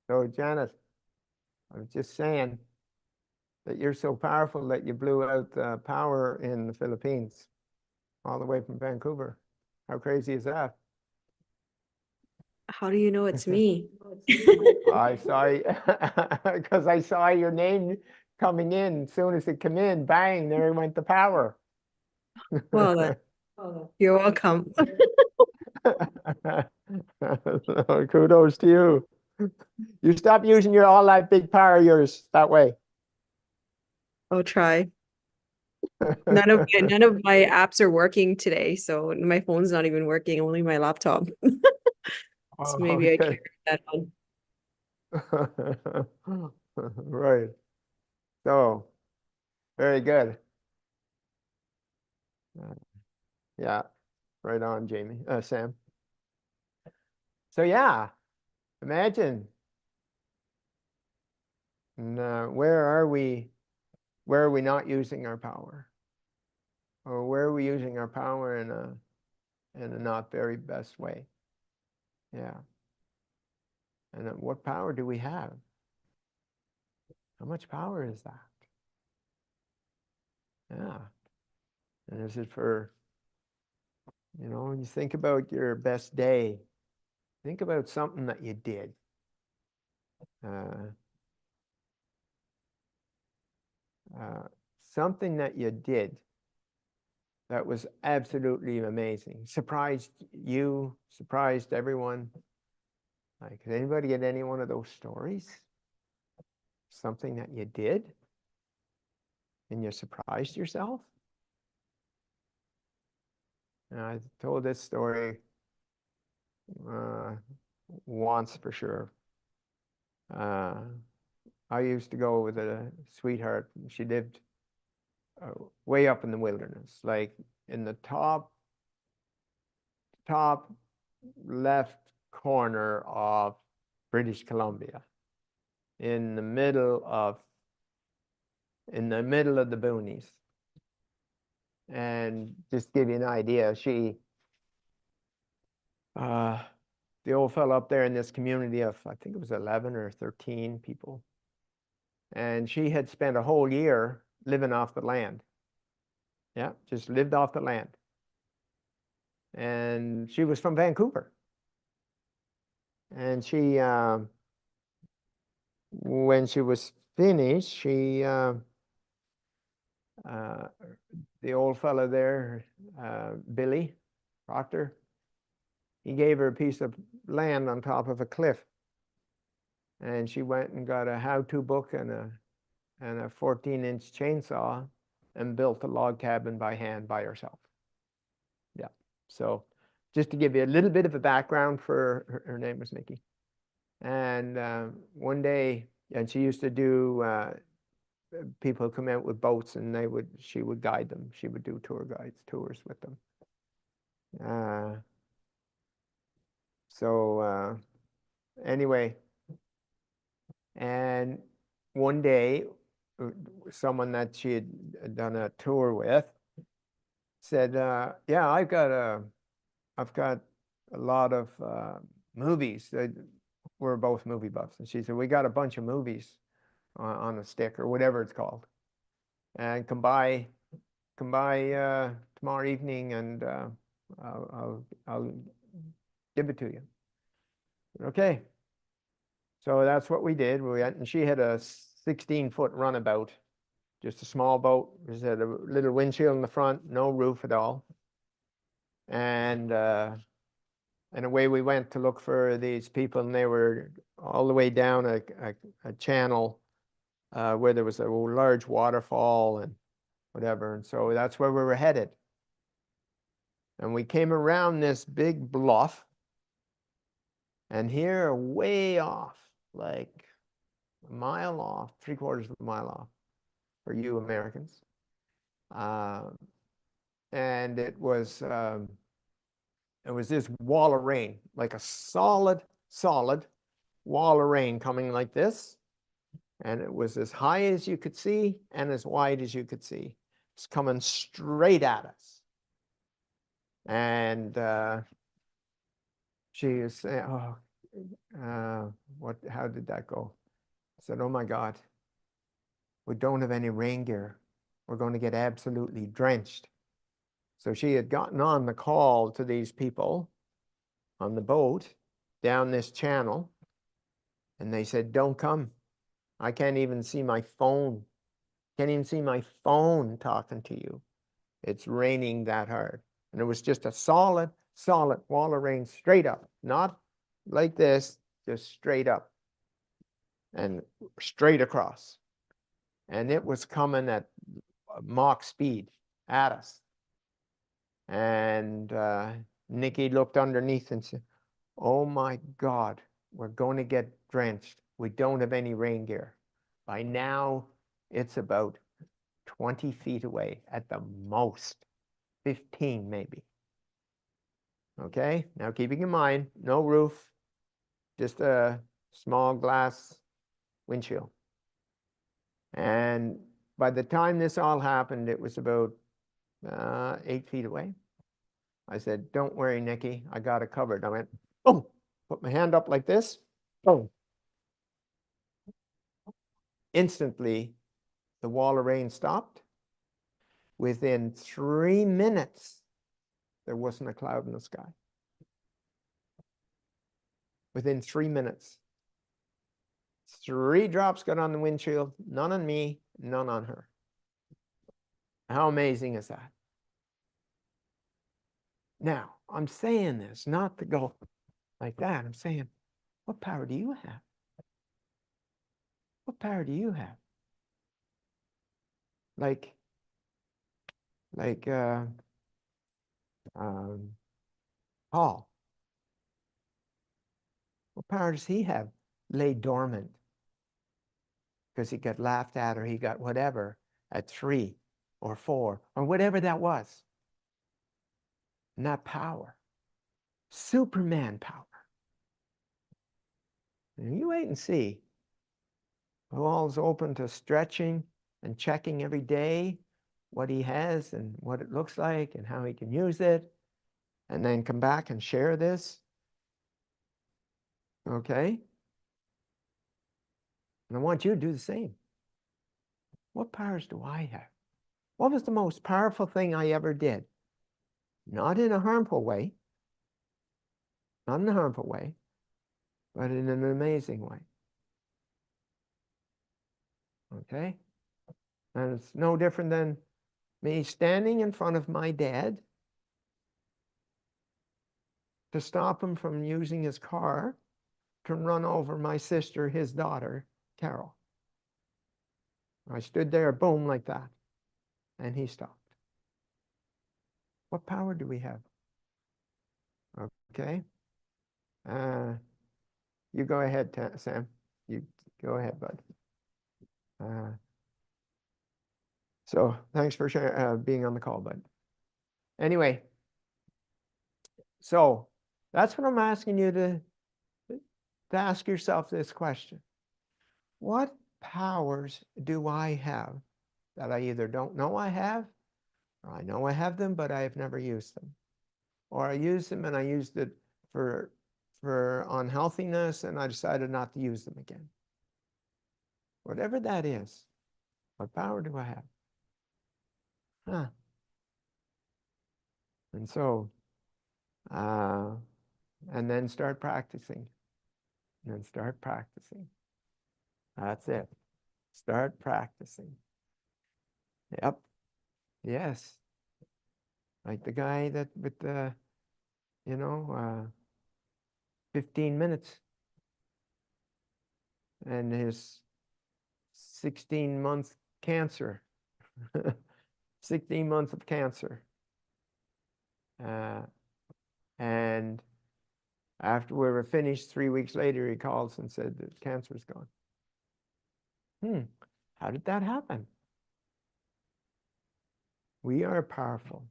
So Janet, I was just saying that you're so powerful that you blew out the power in the Philippines, all the way from Vancouver. How crazy is that? How do you know it's me? I saw you because I saw your name coming in. As soon as it came in, bang, there went the power. Well, you're welcome. Kudos to you. You stop using all that big power of yours that way. I'll try. None of my apps are working today, so my phone's not even working, only my laptop. So maybe I Okay. carry that on. Right. So, very good. Yeah, right on, Jamie. Sam. So yeah, imagine. And, where are we? Where are we not using our power? Or where are we using our power in a not very best way? Yeah. And what power do we have? How much power is that? Yeah. And is it for, when you think about your best day, think about something that you did. Something that you did that was absolutely amazing. Surprised you, surprised everyone. Like, did anybody get any one of those stories? Something that you did and you surprised yourself? And I told this story once for sure. I used to go with a sweetheart. She lived way up in the wilderness, like in the top left corner of British Columbia, in the middle of the boonies. And just to give you an idea, the old fellow up there in this community of, I think it was 11 or 13 people, and she had spent a whole year living off the land. Yeah, just lived off the land. And she was from Vancouver. And she, when she was finished, the old fellow there, Billy Proctor, he gave her a piece of land on top of a cliff. And she went and got a how-to book and a 14-inch chainsaw and built a log cabin by hand by herself. Yeah. So just to give you a little bit of a background for her name was Nikki. And one day, and she used to do, people come out with boats and she would guide them. She would do tours with them. Anyway, and one day, someone that she had done a tour with said, yeah, I've got a lot of movies. We're both movie buffs. And she said, we got a bunch of movies on a stick or whatever it's called. And come by tomorrow evening and I'll give it to you. Okay. So that's what we did. We went, and she had a 16-foot runabout, just a small boat. It had a little windshield in the front, no roof at all. And away we went to look for these people, and they were all the way down a channel where there was a large waterfall and whatever. And so that's where we were headed. And we came around this big bluff, and here, way off, like a mile off, 3/4 of a mile off for you Americans. And it was this wall of rain, like a solid wall of rain coming like this. And it was as high as you could see and as wide as you could see. It's coming straight at us. And she was saying, oh, how did that go? I said, oh my God, we don't have any rain gear. We're going to get absolutely drenched. So she had gotten on the call to these people on the boat down this channel, and they said, don't come. I can't even see my phone. Can't even see my phone talking to you. It's raining that hard. And it was just a solid wall of rain straight up, not like this, just straight up and straight across. And it was coming at Mach speed at us. And Nikki looked underneath and said, oh my God, we're going to get drenched. We don't have any rain gear. By now, it's about 20 feet away at the most, 15 maybe. Okay, now keeping in mind, no roof, just a small glass windshield. And by the time this all happened, it was about 8 feet away. I said, don't worry, Nikki, I got it covered. I went, oh, put my hand up like this. Oh. Instantly, the wall of rain stopped. Within 3 minutes, there wasn't a cloud in the sky. Within 3 minutes. 3 drops got on the windshield, none on me, none on her. How amazing is that? Now, I'm saying this not to go like that. I'm saying, what power do you have? What power do you have? Like Paul. What power does he have? Lay dormant. Because he got laughed at or he got whatever at 3 or 4 or whatever that was. And that power. Superman power. And you wait and see. Paul's open to stretching and checking every day what he has and what it looks like and how he can use it. And then come back and share this. Okay? And I want you to do the same. What powers do I have? What was the most powerful thing I ever did? Not in a harmful way. Not in a harmful way, but in an amazing way. Okay? And it's no different than me standing in front of my dad to stop him from using his car to run over my sister, his daughter, Carol. I stood there, boom, like that, and he stopped. What power do we have? Okay? You go ahead, Sam. You go ahead, bud. So thanks for being on the call, bud. Anyway, so that's what I'm asking you to ask yourself this question. What powers do I have that I either don't know I have I know I have them, but I have never used them. Or I used them and I used it for unhealthiness, and I decided not to use them again. Whatever that is, what power do I have? Huh. And so, and then start practicing. And then start practicing. That's it. Start practicing. Yep. Yes. Like the guy that with the, 15 minutes and his 16-month cancer. 16 months of cancer. And after we were finished, 3 weeks later, he calls and said the cancer's gone. How did that happen? We are powerful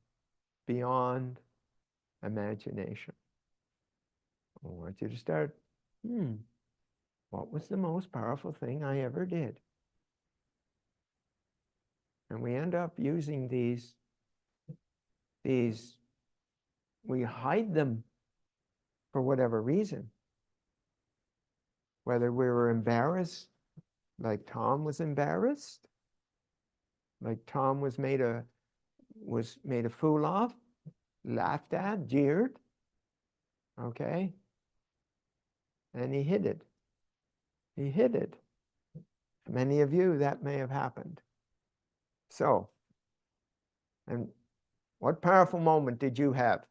beyond imagination. I want you to start, what was the most powerful thing I ever did? And we end up using these, we hide them for whatever reason. Whether we were embarrassed, like Tom was embarrassed, like Tom was made a fool of, laughed at, jeered, okay? And he hid it. He hid it. Many of you, that may have happened. So, and what powerful moment did you have?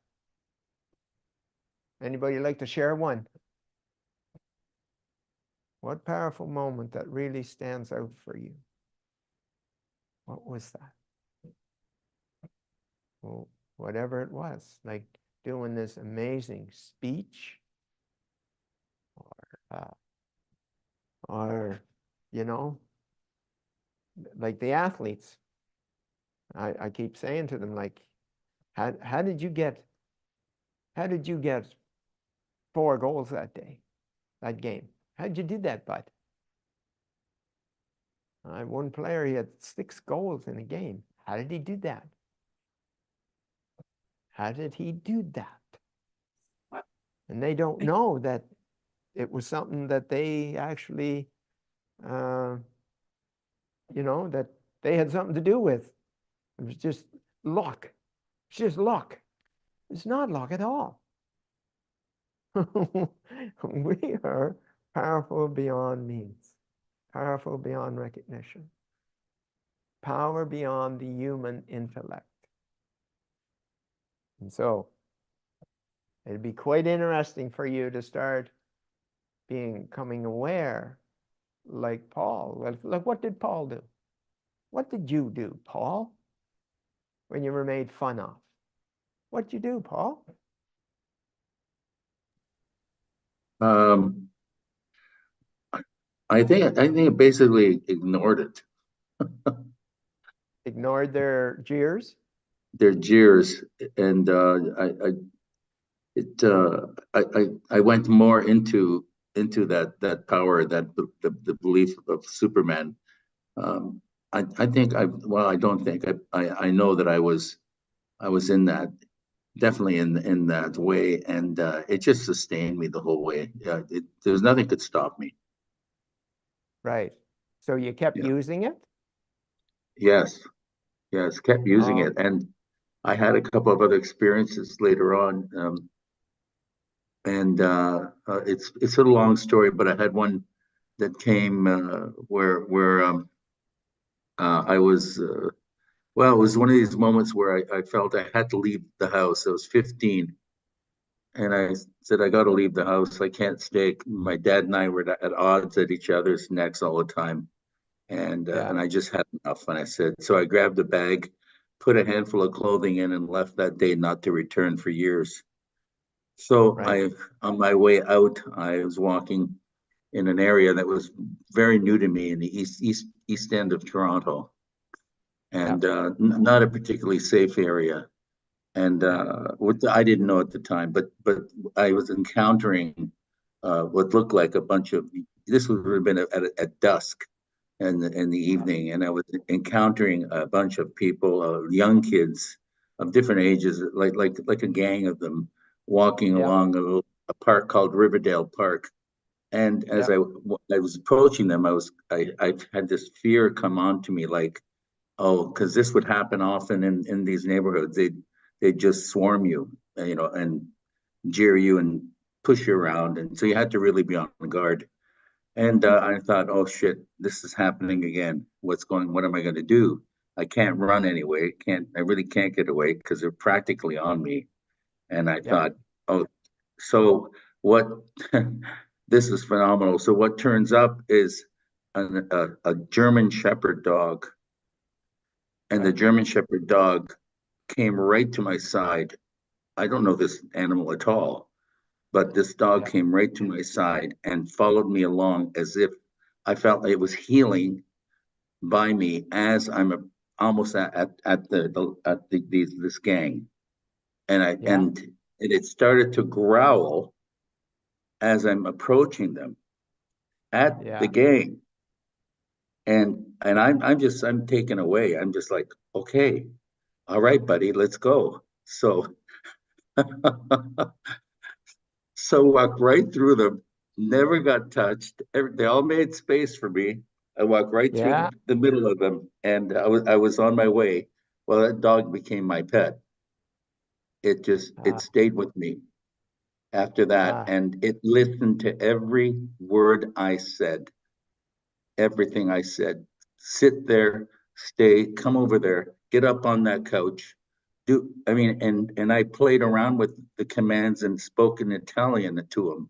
Anybody like to share one? What powerful moment that really stands out for you? What was that? Well, whatever it was, like doing this amazing speech, or like the athletes. I keep saying to them, like, how did you get 4 goals that day, that game? How did you do that, bud? I had one player, he had 6 goals in a game. How did he do that? How did he do that? And they don't know that it was something that they actually, that they had something to do with. It was just luck. It's just luck. It's not luck at all. We are powerful beyond means, powerful beyond recognition, power beyond the human intellect. And so it'd be quite interesting for you to start becoming aware like Paul. Like, what did Paul do? What did you do, Paul, when you were made fun of? What'd you do, Paul? I think I basically ignored it. Ignored their jeers? Their jeers, and I went more into that power, that the belief of Superman. I think I don't think I know that I was in that, definitely in that way, and it just sustained me the whole way. There was nothing could stop me. Right. So you kept using it? Yes, kept using Oh. it, and I had a couple of other experiences later on, and it's a long story, but I had one that came where I was. Well, it was one of these moments where I felt I had to leave the house. I was 15, and I said, I got to leave the house. I can't stay. My dad and I were at odds at each other's necks all the time. And I just had enough. And I said, so I grabbed a bag, put a handful of clothing in, and left that day, not to return for years. So Right. on my way out, I was walking in an area that was very new to me in the east end of Toronto, and not a particularly safe area. And what I didn't know at the time, but I was encountering what looked like a bunch of, this would have been at dusk, in the evening, and I was encountering a bunch of people, young kids of different ages, like a gang of them walking Yeah. along a park called Riverdale Park. And as Yeah. I was approaching them, I had this fear come on to me, like, oh, because this would happen often in these neighborhoods. They'd just swarm you, and jeer you and push you around, and so you had to really be on guard. And I thought, oh shit, this is happening again. What am I going to do? I can't run anyway. I really can't get away because they're practically on me. And I Yeah. thought, oh, so what? This is phenomenal. So what turns up is a German Shepherd dog, and the Right. German Shepherd dog came right to my side. I don't know this animal at all, but this dog Yeah. came right to my side and followed me along as if I felt it was healing by me as almost at this gang, and Yeah. it started to growl as I'm approaching them at the Yeah. gang, and I'm taken away. I'm just like, okay, all right, buddy, let's go. So so walked right through them, never got touched. They all made space for me. I walked right through Yeah. the middle of them, and I was on my way. Well, that dog became my pet. It Ah. stayed with me after that, Ah. and it listened to every word I said, everything I said. Sit there, stay, come over there, get up on that couch. I mean, and I played around with the commands and spoke in Italian to them,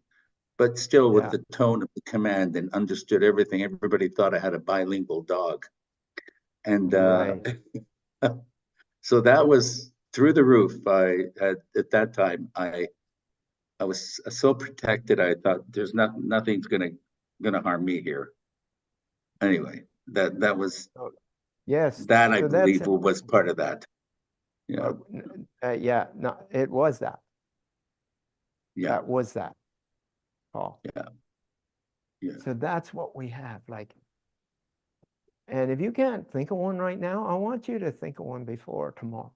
but still with Yeah. the tone of the command, and understood everything. Everybody thought I had a bilingual dog. And Right. so that was through the roof. At that time, I was so protected. I thought there's nothing's gonna harm me here. Anyway, that was So, yes. that I So that's believe was part of that. Yeah, yeah. No, it was that. yeah, That was that, Paul. yeah, yeah. So that's what we have. Like, and if you can't think of one right now, I want you to think of one before tomorrow.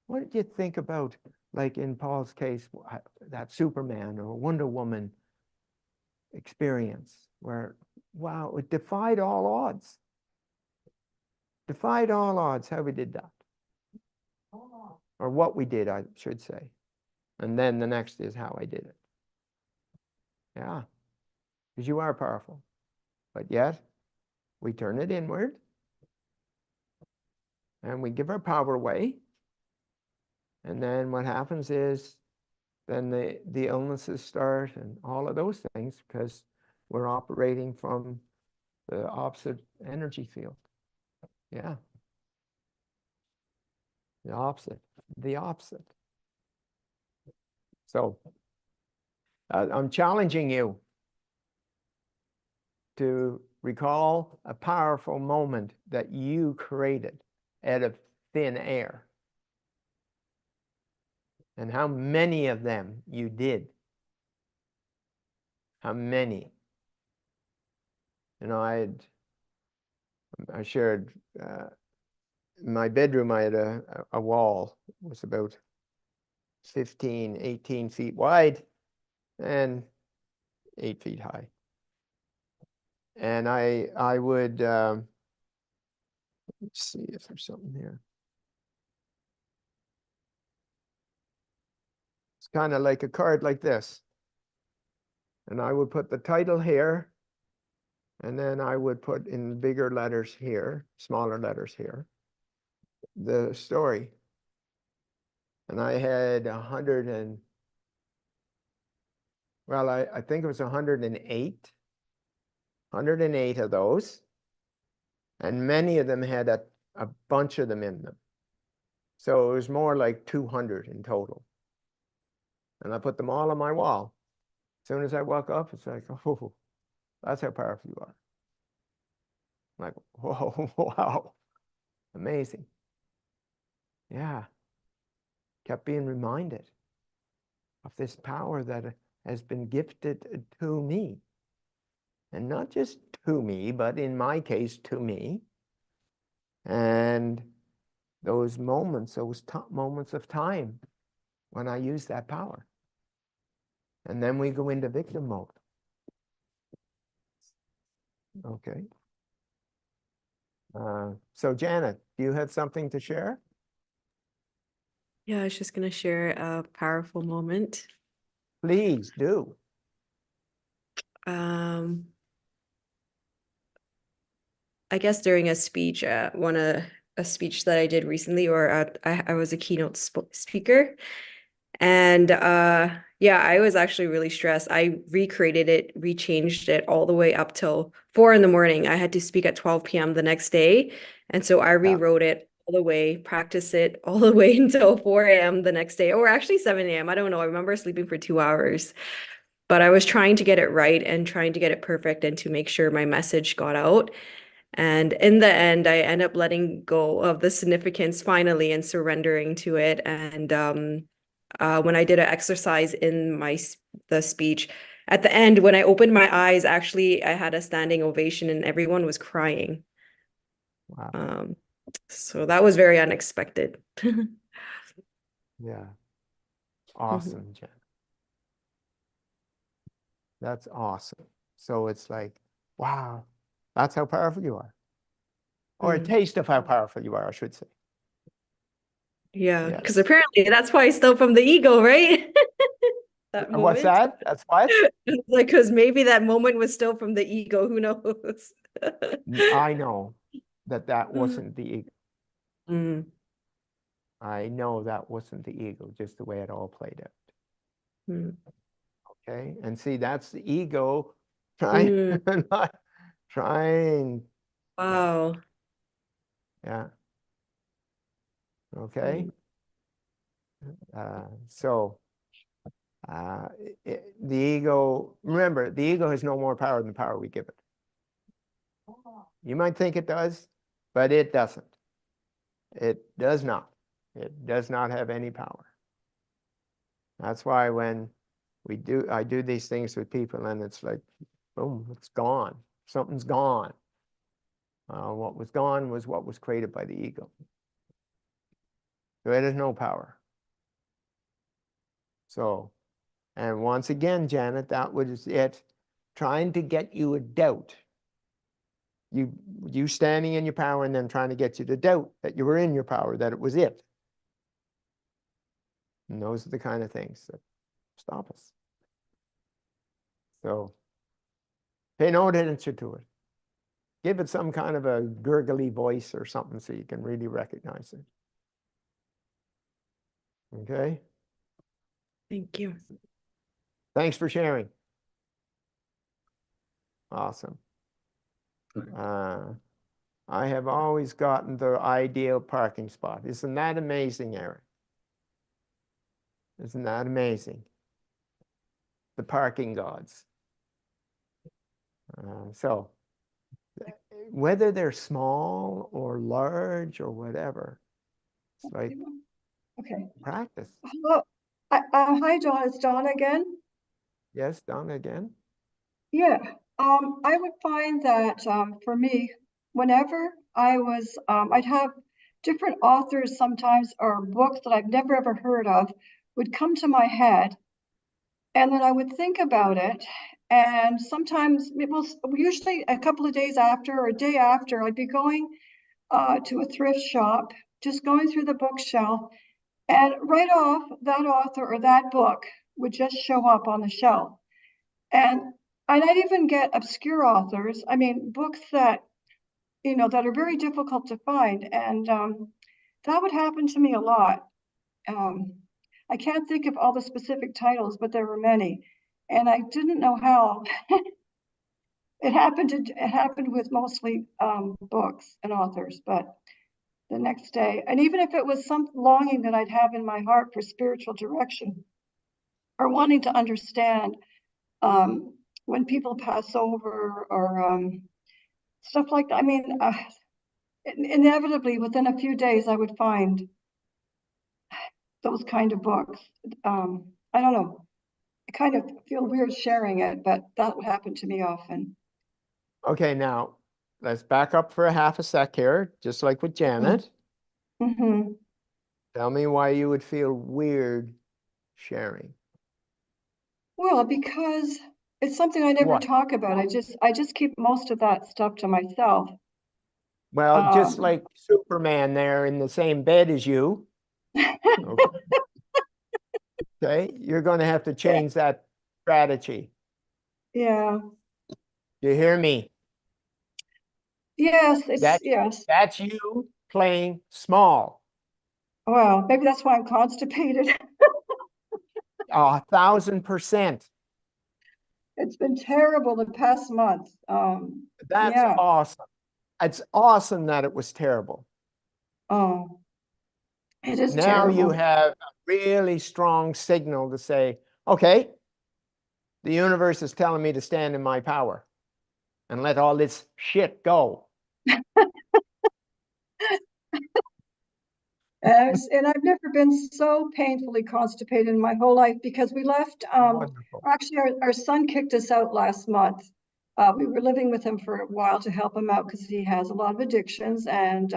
What did you think about, like in Paul's case, that Superman or Wonder Woman experience where, wow, it defied all odds. Defied all odds how we did that. Or what we did, I should say. And then the next is how I did it. Yeah, because you are powerful. But yet, we turn it inward and we give our power away. And then what happens is then the illnesses start and all of those things because we're operating from the opposite energy field. Yeah. The opposite. The opposite. So I'm challenging you to recall a powerful moment that you created out of thin air. And how many of them you did. How many? You know, I shared in my bedroom, I had a wall. It was about 15, 18 feet wide and 8 feet high. And I would, let's see if there's something here. It's kind of like a card like this. And I would put the title here, and then I would put in bigger letters here, smaller letters here, the story. And I had 100 and, well, I think it was 108 of those. And many of them had a bunch of them in them. So it was more like 200 in total. And I put them all on my wall. As soon as I walk up, it's like, oh, that's how powerful you are. I'm like, whoa, wow, amazing. Yeah. Kept being reminded of this power that has been gifted to me. And not just to me, but in my case, to me. And those moments, moments of time when I use that power. And then we go into victim mode. Okay. So Janet, do you have something to share? Yeah, I was just gonna share a powerful moment. Please do. I guess during a speech, a speech that I did recently, or I was a keynote speaker, and yeah, I was actually really stressed. I recreated it, rechanged it all the way up till 4 in the morning. I had to speak at 12 p.m. the next day, and so I rewrote it all the way, practice it all the way until 4 a.m. the next day, or actually 7 a.m. I don't know. I remember sleeping for 2 hours, but I was trying to get it right and trying to get it perfect and to make sure my message got out. And in the end, I end up letting go of the significance finally and surrendering to it. And when I did an exercise in the speech, at the end, when I opened my eyes, actually, I had a standing ovation and everyone was crying. Wow. So that was very unexpected. Yeah. Awesome, Jen. That's awesome. So it's like, wow, that's how powerful you are. Or a taste of how powerful you are, I should say. Yeah, because apparently that's why I stole from the ego, right? That moment. What's that? That's what? Like, because maybe that moment was still from the ego. Who knows? I know that wasn't the ego. Mm. I know that wasn't the ego, just the way it all played out. Mm. Okay, and see, that's the ego trying, not trying. Wow. Yeah. Okay. So the ego, remember, the ego has no more power than the power we give it. You might think it does, but it doesn't. It does not. It does not have any power. That's why when I do these things with people and it's like, boom, it's gone. Something's gone. What was gone was what was created by the ego. So it has no power. So, and once again, Janet, that was it, trying to get you a doubt. You standing in your power and then trying to get you to doubt that you were in your power, that it was it. And those are the kind of things that stop us. So pay no attention to it. Give it some kind of a gurgly voice or something so you can really recognize it. Okay? Thank you. Thanks for sharing. Awesome. I have always gotten the ideal parking spot. Isn't that amazing, Eric? Isn't that amazing? The parking gods. So whether they're small or large or whatever, it's like practice. Hello. Hi, Dawn. It's Dawn again. Yes, Donna again. Yeah. I would find that for me, whenever I was, I'd have different authors sometimes or books that I've never ever heard of would come to my head, and then I would think about it. And sometimes it was usually a couple of days after or a day after, I'd be going to a thrift shop, just going through the bookshelf. And right off, that author or that book would just show up on the shelf. And I'd even get obscure authors, I mean, books that, that are very difficult to find. And that would happen to me a lot. I can't think of all the specific titles, but there were many. And I didn't know how. It happened with mostly books and authors, but the next day, and even if it was some longing that I'd have in my heart for spiritual direction or wanting to understand when people pass over or stuff like that. I mean, inevitably within a few days, I would find those kind of books. I don't know. I kind of feel weird sharing it, but that would happen to me often. Okay, now let's back up for a half a sec here, just like with Janet. Mm-hmm. Tell me why you would feel weird sharing. Well, because it's something I never What? talk about. I just keep most of that stuff to myself. Well, just Um, like Superman there in the same bed as you. Okay, okay? You're going to have to change that strategy. yeah. You hear me? Yes, That's yes. that's you playing small. Well, maybe that's why I'm constipated. 1,000%. It's been terrible the past month. That's Yeah. awesome. It's awesome that it was terrible. Oh, it is Now you terrible. have a really strong signal to say, okay, the universe is telling me to stand in my power and let all this shit go. And I've never been so painfully constipated in my whole life because we left, Wonderful. actually our son kicked us out last month. We were living with him for a while to help him out because he has a lot of addictions and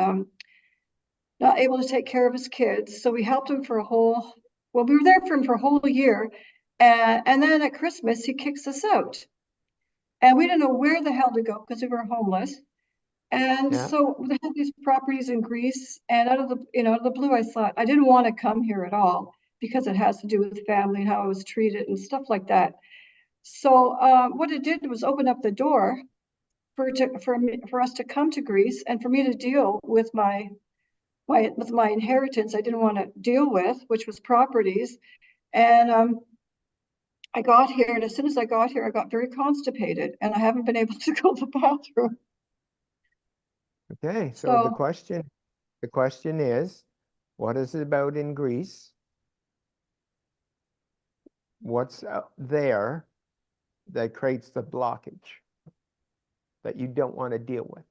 not able to take care of his kids. So we helped him for we were there for him for a whole year. And then at Christmas, he kicks us out. And we didn't know where the hell to go because we were homeless. And Yeah. so they had these properties in Greece, and out of out of the blue, I thought I didn't want to come here at all because it has to do with family and how I was treated and stuff like that. So what it did was open up the door for us to come to Greece and for me to deal with my inheritance I didn't want to deal with, which was properties. And I got here, and as soon as I got here, I got very constipated, and I haven't been able to go to the bathroom. Okay. So So the question is, what is it about in Greece? What's out there that creates the blockage that you don't want to deal with?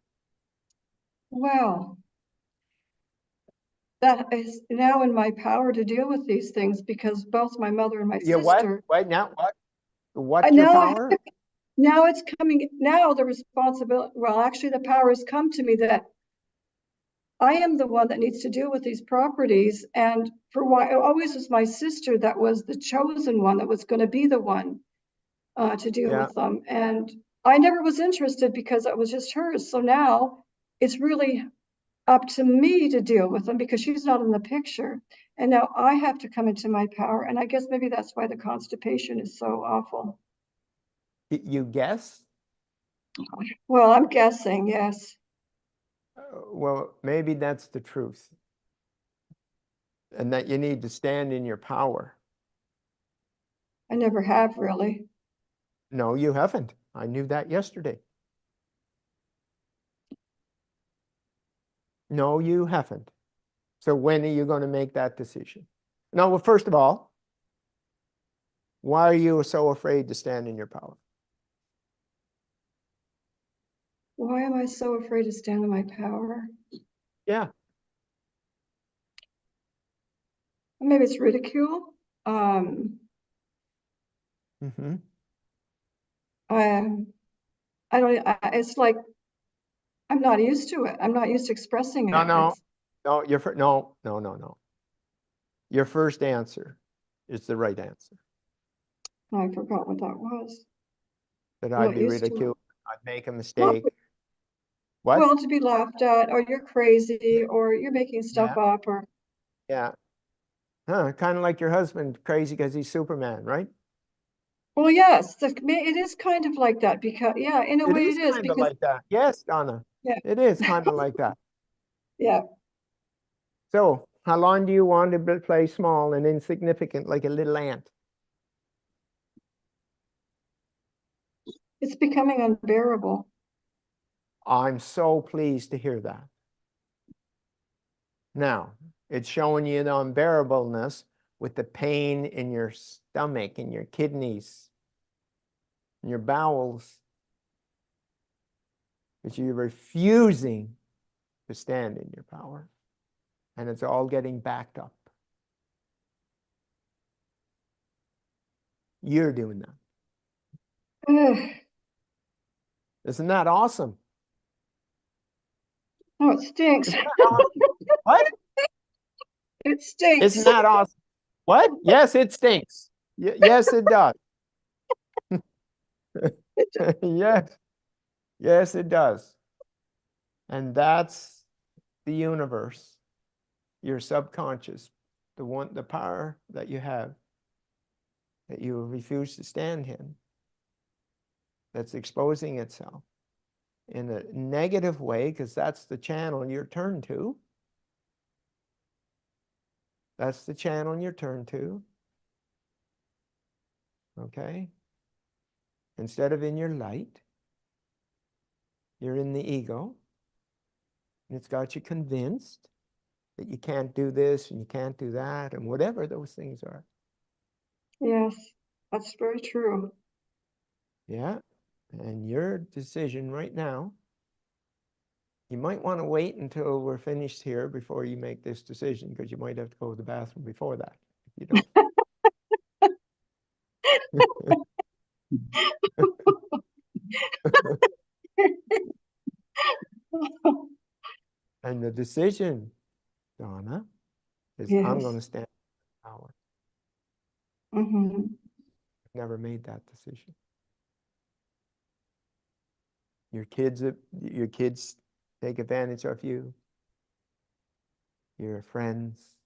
well, that is now in my power to deal with these things because both my mother and my Yeah, what? sister. Wait, now what? I What's your now I have power? to, now it's coming. Now the responsibility. Well, actually, the power has come to me that I am the one that needs to deal with these properties. And for why it always was my sister that was the chosen one that was going to be the one to deal Yeah. with them. And I never was interested because it was just hers. So now it's really up to me to deal with them because she's not in the picture. And now I have to come into my power. And I guess maybe that's why the constipation is so awful. You guess? Well, I'm guessing, yes. Well, maybe that's the truth. And that you need to stand in your power. I never have really. No, you haven't. I knew that yesterday. No, you haven't. So when are you going to make that decision? No, well, first of all, why are you so afraid to stand in your power? Why am I so afraid to stand in my power? Yeah. Maybe it's ridicule. Mm-hmm. I, I don't, it's like, I'm not used to it. I'm not used to expressing No, it. no, no, no. Your first answer is the right answer. I forgot what that was. That I'm I'd not be used to it. ridiculed, I'd make a Not, mistake. What? well, to be laughed at, or you're crazy, or you're making stuff Yeah, up, or, yeah. Huh, kind of like your husband, crazy because he's Superman, right? well, yes, it is kind of like that because, yeah, in a It way is it is kind of because, like that. Yes, Donna. yeah, It is kind of like that. yeah, So, how long do you want to play small and insignificant like a little ant? it's becoming unbearable. I'm so pleased to hear that. Now, it's showing you the unbearableness with the pain in your stomach, in your kidneys, in your bowels, because you're refusing to stand in your power. And it's all getting backed up. You're doing that. Ugh. Isn't that awesome? Oh, it stinks. Isn't that awesome? What? It stinks. Isn't that awesome? What? Yes, it stinks. Yes, it does. Yes. Yes, it does. And that's the universe, your subconscious, the power that you have that you refuse to stand in, that's exposing itself in a negative way, because that's the channel you're turned to. That's the channel you're turned to. Okay? Instead of in your light, you're in the ego. And it's got you convinced that you can't do this and you can't do that and whatever those things are. Yes, that's very true. Yeah. And your decision right now, you might want to wait until we're finished here before you make this decision, because you might have to go to the bathroom before that if you don't. And the decision, Donna, is I'm going to Yes. stand in power. Mm-hmm. Never made that decision. Your kids take advantage of you. Your friends,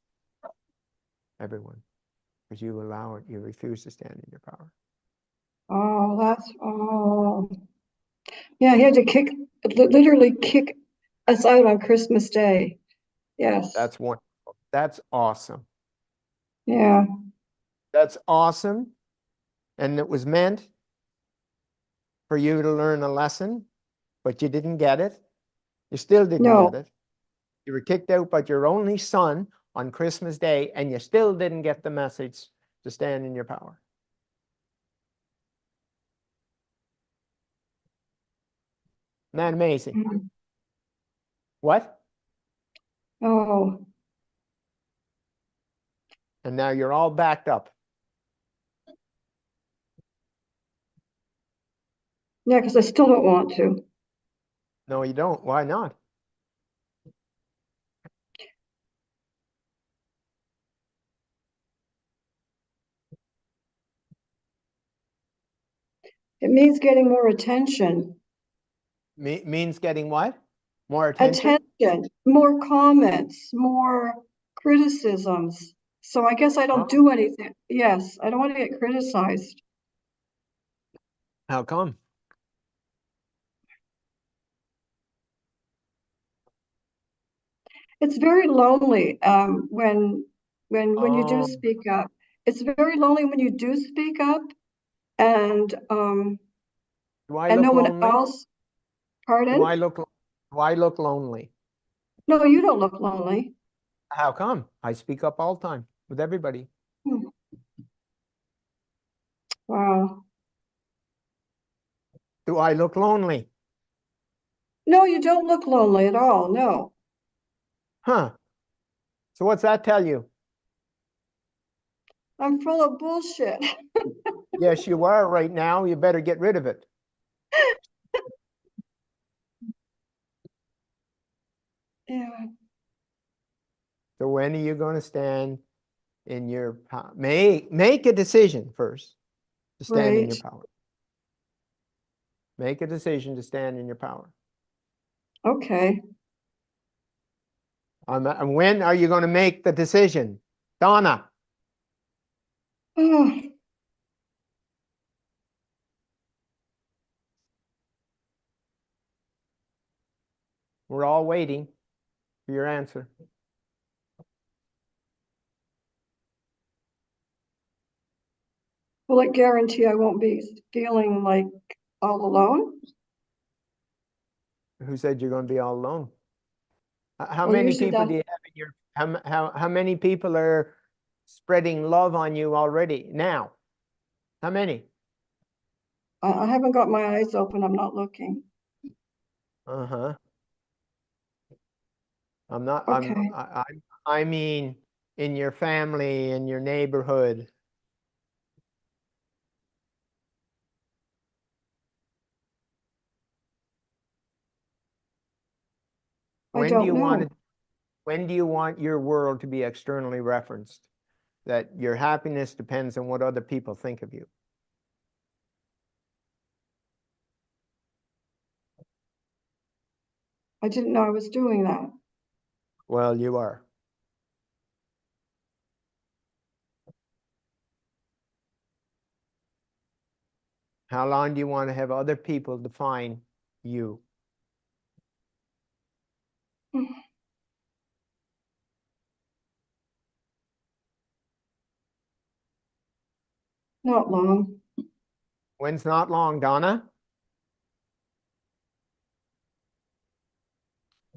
everyone, because you allow it. You refuse to stand in your power. Oh. Yeah, he had to literally kick us out on Christmas Day. Yes. That's wonderful. That's awesome. Yeah. That's awesome. And it was meant for you to learn a lesson, but you didn't get it. You still didn't No. get it. You were kicked out by your only son on Christmas Day, and you still didn't get the message to stand in your power. Isn't that amazing? Mhm. What? Oh. And now you're all backed up. Yeah, because I still don't want to. No, you don't. Why not? It means getting more attention. Means getting what? More attention? Attention, more comments, more criticisms. So I guess I don't Oh, do anything. Yes, I don't want to get criticized. how come? It's very lonely when you do Oh, speak up. It's very lonely when you do speak up and do I and no look one lonely? else. Pardon? Do I look lonely? No, you don't look lonely. How come? I speak up all the time with everybody. Hmm. Wow. Do I look lonely? No, you don't look lonely at all. No. Huh. So what's that tell you? I'm full of bullshit. Yes, you are right now. You better get rid of it. Yeah. So when are you going to stand in your power? Make a decision first to stand in Right. your power. Make a decision to stand in your power. Okay. And when are you going to make the decision? Donna, Oh, we're all waiting for your answer. will it guarantee I won't be feeling like all alone? Who said you're going to be all alone? How Well, many usually people that do you have in your, how many people are spreading love on you already now? How many? I haven't got my eyes open. I'm not looking. Uh-huh. I'm not, Okay. I mean, in your family, in your neighborhood. I When do don't you want know. it, when do you want your world to be externally referenced? That your happiness depends on what other people think of you. I didn't know I was doing that. Well, you are. How long do you want to have other people define you? Not long. When's not long, Donna?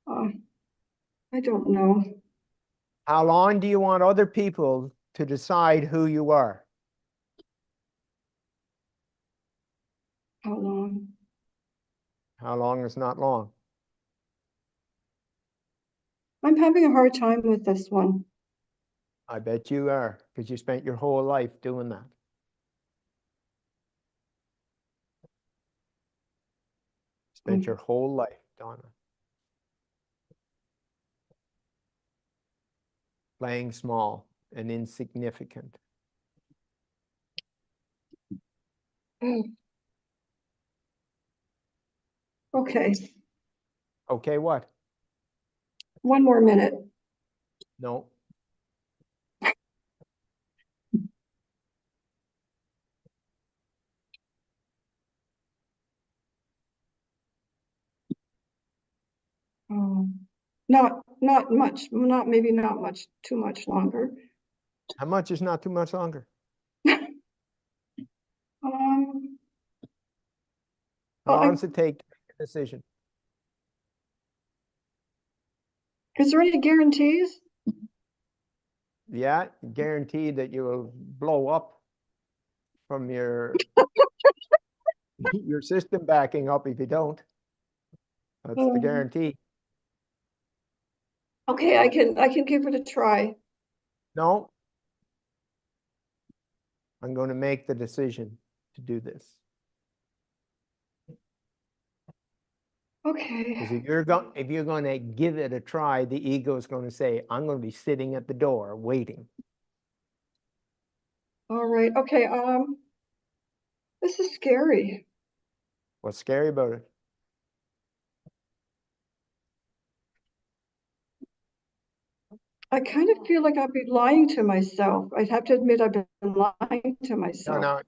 Uh, I don't know. How long do you want other people to decide who you are? How long? How long is not long? I'm having a hard time with this one. I bet you are, because you spent your whole life doing that. Spent your whole life, Donna, playing small and insignificant. Okay, Okay, what? one more minute. No. Not much, maybe not much, too much longer. How much is not too much longer? Um, How well, long does it take to make a decision? is there any guarantees? Yeah, guaranteed that you will blow up from your your system backing up if you don't. That's the Um, guarantee. Okay, I can give it a try. No, I'm going to make the decision to do this. Okay, Because if you're going to give it a try, the ego is going to say, I'm going to be sitting at the door waiting. all right. Okay, this is scary. What's scary about it? I kind of feel like I'd be lying to myself. I'd have to admit I've been lying to No, myself. no.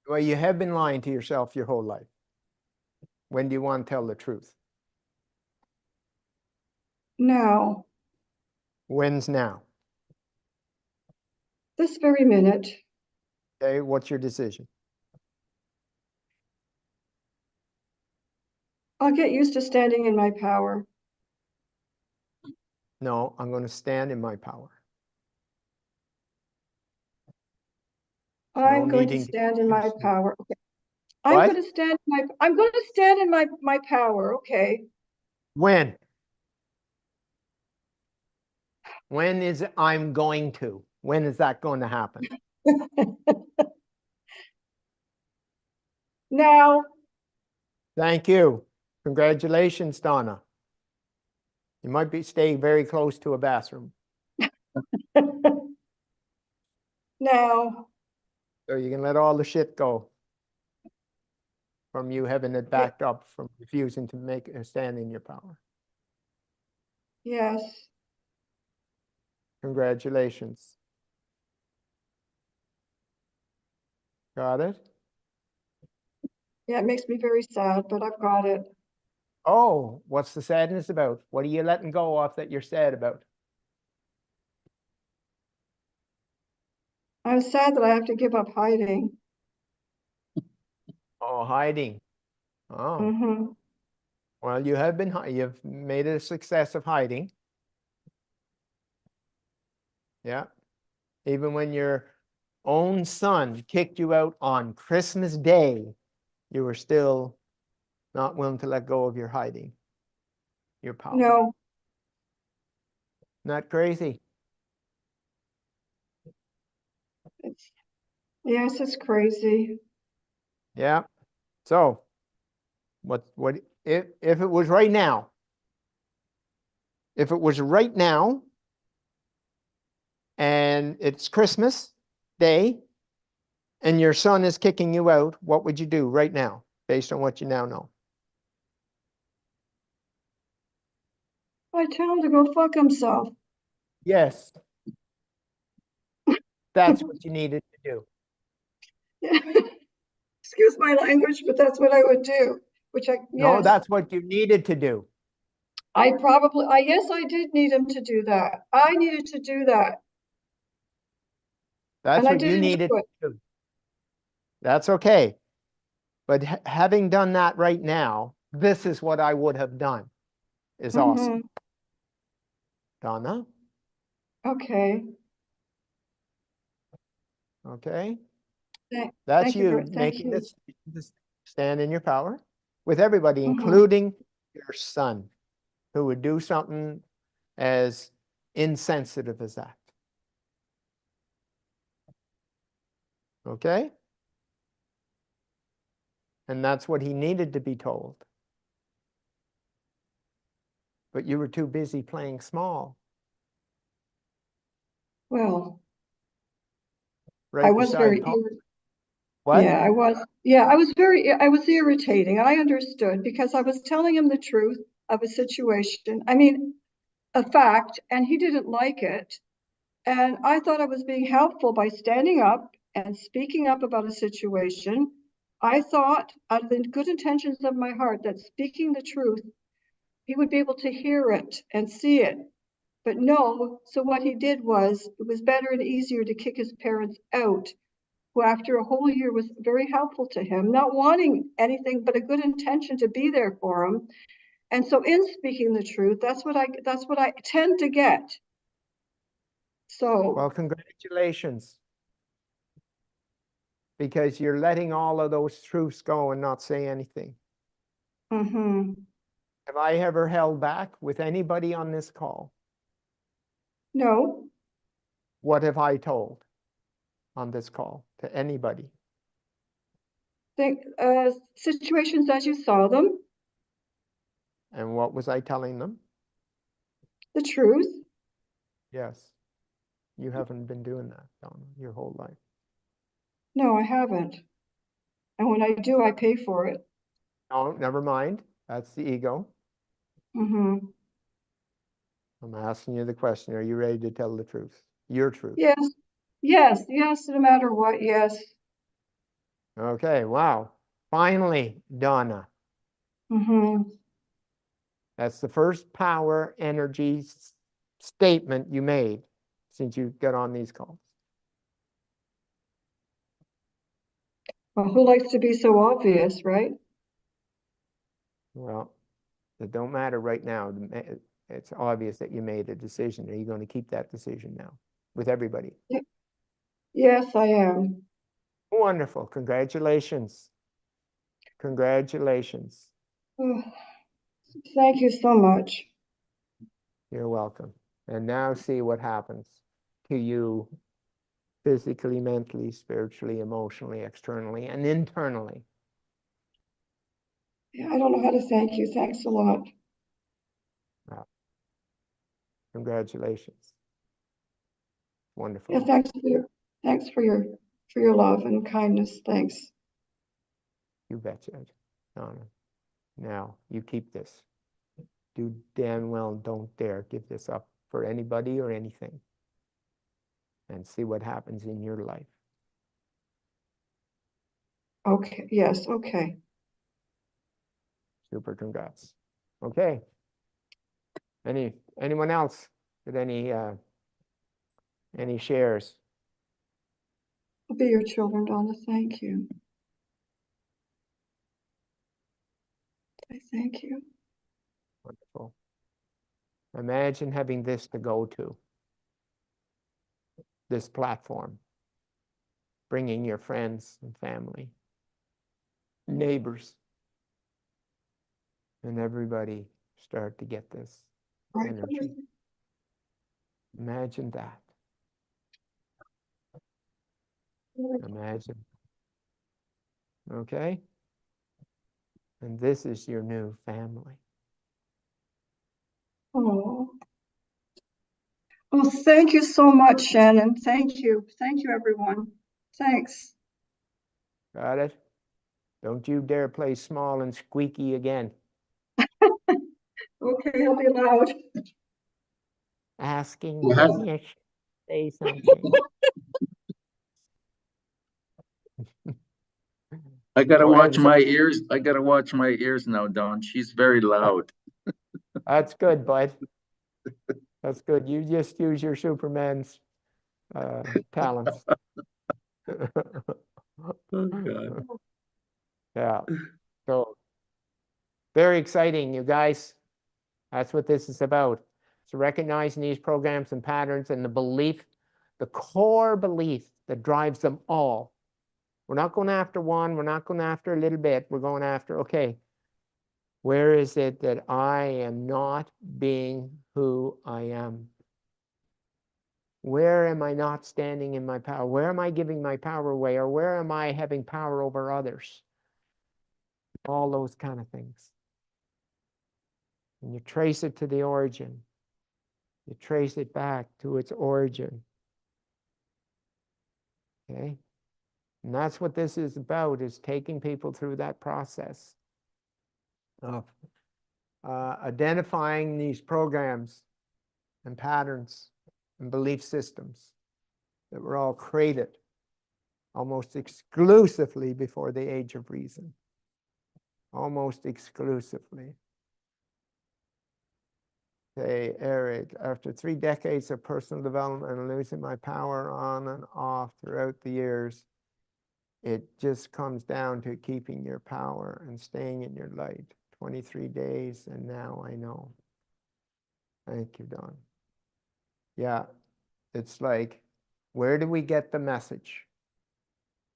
Well, you have been lying to yourself your whole life. When do you want to tell the truth? Now, When's now? this very minute, Okay, what's your decision? I'll get used to standing in my power. No, I'm going to stand in my power. I'm No going to needing to stand in my use me. power. Okay. I'm What? going to stand in my power. Okay. When? When is I'm going to? When is that going to happen? Now, Thank you. Congratulations, Donna. You might be staying very close to a bathroom. now, So you can let all the shit go from you having it backed up from refusing to make a stand in your power. yes. Congratulations. Got it? Yeah, it makes me very sad, but I've got it. Oh, what's the sadness about? What are you letting go of that you're sad about? I'm sad that I have to give up hiding. Oh, hiding. Oh, Mm-hmm. well, you've made a success of hiding. Yeah. Even when your own son kicked you out on Christmas Day, you were still not willing to let go of your hiding, your power. No, Not crazy. yes, it's crazy. Yeah. So what if it was right now? if it was right now and it's Christmas Day and your son is kicking you out, what would you do right now based on what you now know? I tell him to go fuck himself. Yes. That's what you needed to do. Excuse my language, but that's what I would do. No, Yes, that's what you needed to do. yes, I did need him to do that. I needed to do that, That's and I what you didn't needed do it. to do. That's okay. But having done that right now, this is what I would have done. Is awesome. Donna, Okay. okay? Thank, That's thank you you thank making you. this stand in your power with everybody, Mhm. including your son, who would do something as insensitive as that. Okay? And that's what he needed to be told. But you were too busy playing small. Well, Right I was beside very Paul. What? Yeah, I was irritating. I understood because I was telling him the truth of a situation. I mean, a fact, and he didn't like it. And I thought I was being helpful by standing up and speaking up about a situation. I thought, out of the good intentions of my heart, that speaking the truth, he would be able to hear it and see it. But no, so what he did was, it was better and easier to kick his parents out, who after a whole year was very helpful to him, not wanting anything but a good intention to be there for him. And so in speaking the truth, that's what I tend to get. So, Well, congratulations. Because you're letting all of those truths go and not say anything. mhm. Have I ever held back with anybody on this call? No, What have I told on this call to anybody? think situations as you saw them, And what was I telling them? the truth. Yes. You haven't been doing that, Donna, your whole life. No, I haven't. And when I do, I pay for it. No, never mind. That's the ego. Mm-hmm. I'm asking you the question. Are you ready to tell the truth? Your truth. Yes, yes, no matter what, yes. Okay, wow. Finally, Donna. Mm-hmm. That's the first power energy statement you made since you got on these calls. Well, who likes to be so obvious, right? Well, it don't matter right now. It's obvious that you made a decision. Are you going to keep that decision now with everybody? Yes, I am. Wonderful. Congratulations. Congratulations. Oh, thank you so much. You're welcome. And now see what happens to you physically, mentally, spiritually, emotionally, externally, and internally. Yeah, I don't know how to thank you. Thanks a lot. Wow. Congratulations. Wonderful. Yeah, thanks for your love and kindness. Thanks. You betcha, Donna. Now, you keep this. Do damn well and don't dare give this up for anybody or anything. And see what happens in your life. Okay, yes, okay. Super congrats. Okay. Anyone else with any shares? I'll be your children, Donna. Thank you. I thank you. Wonderful. Imagine having this to go to, this platform, bringing your friends and family, neighbors, and everybody start to get this Right. energy. Imagine that. Imagine. Okay? And this is your new family. Oh, Well, thank you so much, Shannon. Thank you. Thank you, everyone. Thanks. Got it? Don't you dare play small and squeaky again. Okay, I'll be loud. Asking You have- permission. Say something. I gotta Go ahead. watch my ears. I gotta watch my ears now, Dawn. She's very loud. That's good, bud. That's good. You just use your Superman's talents. Oh, God. Yeah. So very exciting, you guys. That's what this is about. So recognizing these programs and patterns and the belief, the core belief that drives them all. We're not going after one. We're not going after a little bit. We're going after, okay, where is it that I am not being who I am? Where am I not standing in my power? Where am I giving my power away? Or where am I having power over others? All those kind of things. And you trace it to the origin. You trace it back to its origin. Okay? And that's what this is about, is taking people through that process of identifying these programs and patterns and belief systems that were all created almost exclusively before the age of reason. Almost exclusively. Say, Eric, after 3 decades of personal development and losing my power on and off throughout the years, it just comes down to keeping your power and staying in your light. 23 days, and now I know. Thank you, Don. Yeah, it's like, where did we get the message?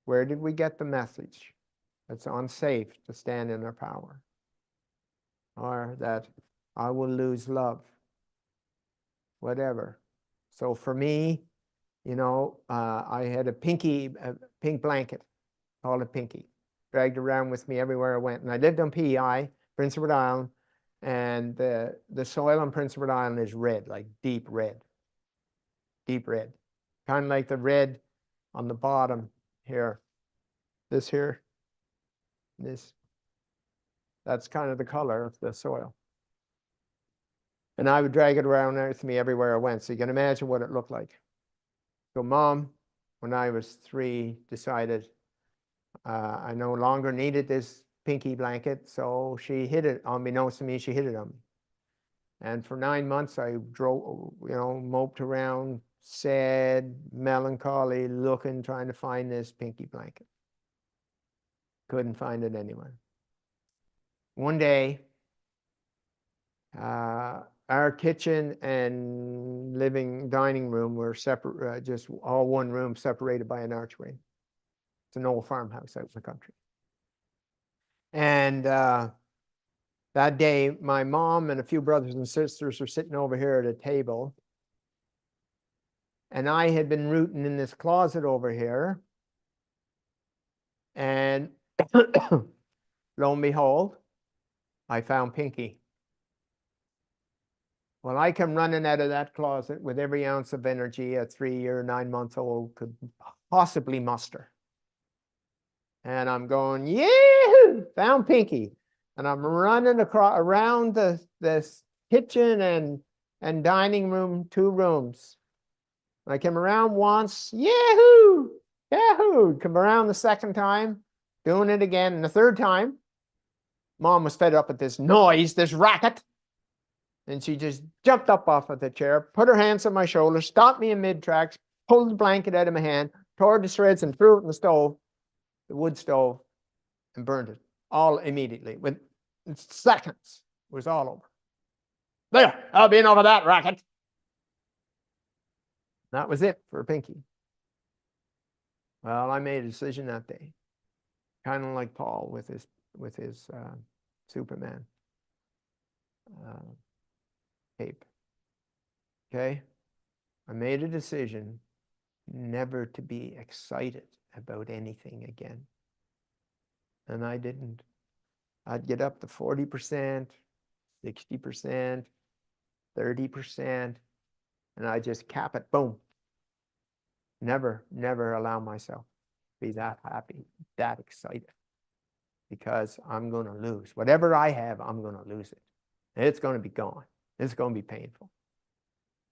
Where did we get the message? It's unsafe to stand in our power. Or that I will lose love. Whatever. So for me, you know, I had a pink blanket, called a Pinky, dragged around with me everywhere I went. And I lived on PEI, Prince Edward Island, and the soil on Prince Edward Island is red, like deep red. Deep red. Kind of like the red on the bottom here. This here. This. That's kind of the color of the soil. And I would drag it around with me everywhere I went. So you can imagine what it looked like. So Mom, when I was 3, decided I no longer needed this pinky blanket. So she hid it, unbeknownst to me, she hid it on me. And for 9 months, I drove, you know, moped around, sad, melancholy, looking, trying to find this pinky blanket. Couldn't find it anywhere. One day, our kitchen and dining room were separate, just all one room separated by an archway. It's an old farmhouse out in the country. And that day, my mom and a few brothers and sisters were sitting over here at a table. And I had been rooting in this closet over here. And lo and behold, I found Pinky. Well, I come running out of that closet with every ounce of energy a 3 or 9 month old could possibly muster. And I'm going, yeah, found Pinky. And I'm running around this kitchen and dining room, 2 rooms. I came around once, yahoo, yahoo. Come around the second time, doing it again. And the third time, Mom was fed up with this noise, this racket. And she just jumped up off of the chair, put her hands on my shoulders, stopped me in mid-tracks, pulled the blanket out of my hand, tore it to shreds and threw it in the stove, the wood stove, and burned it all immediately. With seconds, it was all over. There, I'll be enough of that racket. That was it for Pinky. Well, I made a decision that day, kind of like Paul with his Superman cape. Okay, I made a decision never to be excited about anything again, and I didn't. I'd get up to 40%, 60%, 30%, and I just cap it, boom. Never allow myself to be that happy, that excited, because I'm going to lose. Whatever I have, I'm going to lose it. It's going to be gone. It's going to be painful.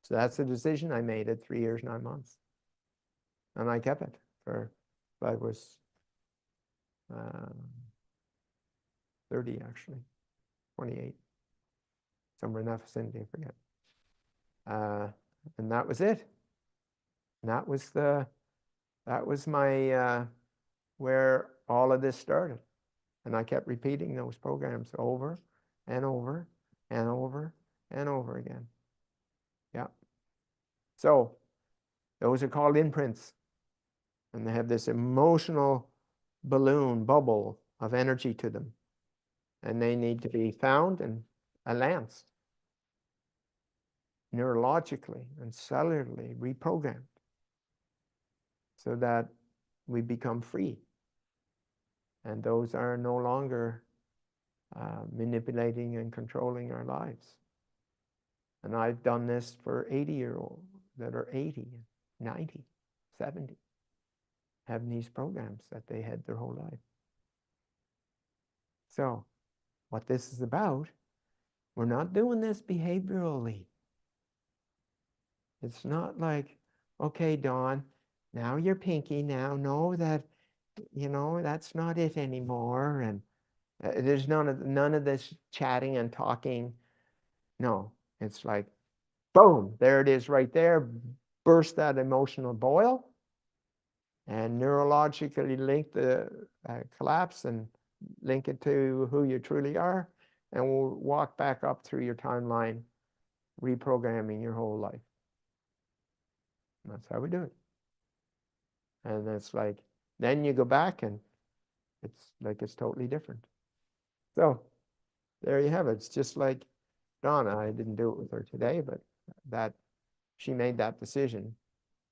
So that's the decision I made at 3 years, 9 months. And I kept it for, I was 30 actually, 28, somewhere in that vicinity, I forget. And that was it. And that was my, where all of this started. And I kept repeating those programs over and over and over and over again. Yeah. So those are called imprints. And they have this emotional balloon, bubble of energy to them. And they need to be found and lanced neurologically and cellularly reprogrammed so that we become free. And those are no longer manipulating and controlling our lives. And I've done this for 80-year-olds that are 80, 90, 70, having these programs that they had their whole life. So what this is about, we're not doing this behaviorally. It's not like, okay, Dawn, now you're pinky, now know that, you know, that's not it anymore. And there's none of this chatting and talking. No, it's like, boom, there it is right there. Burst that emotional boil and neurologically link the collapse and link it to who you truly are. And we'll walk back up through your timeline, reprogramming your whole life. And that's how we do it. And it's like, then you go back and it's like it's totally different. So there you have it. It's just like Donna. I didn't do it with her today, but that she made that decision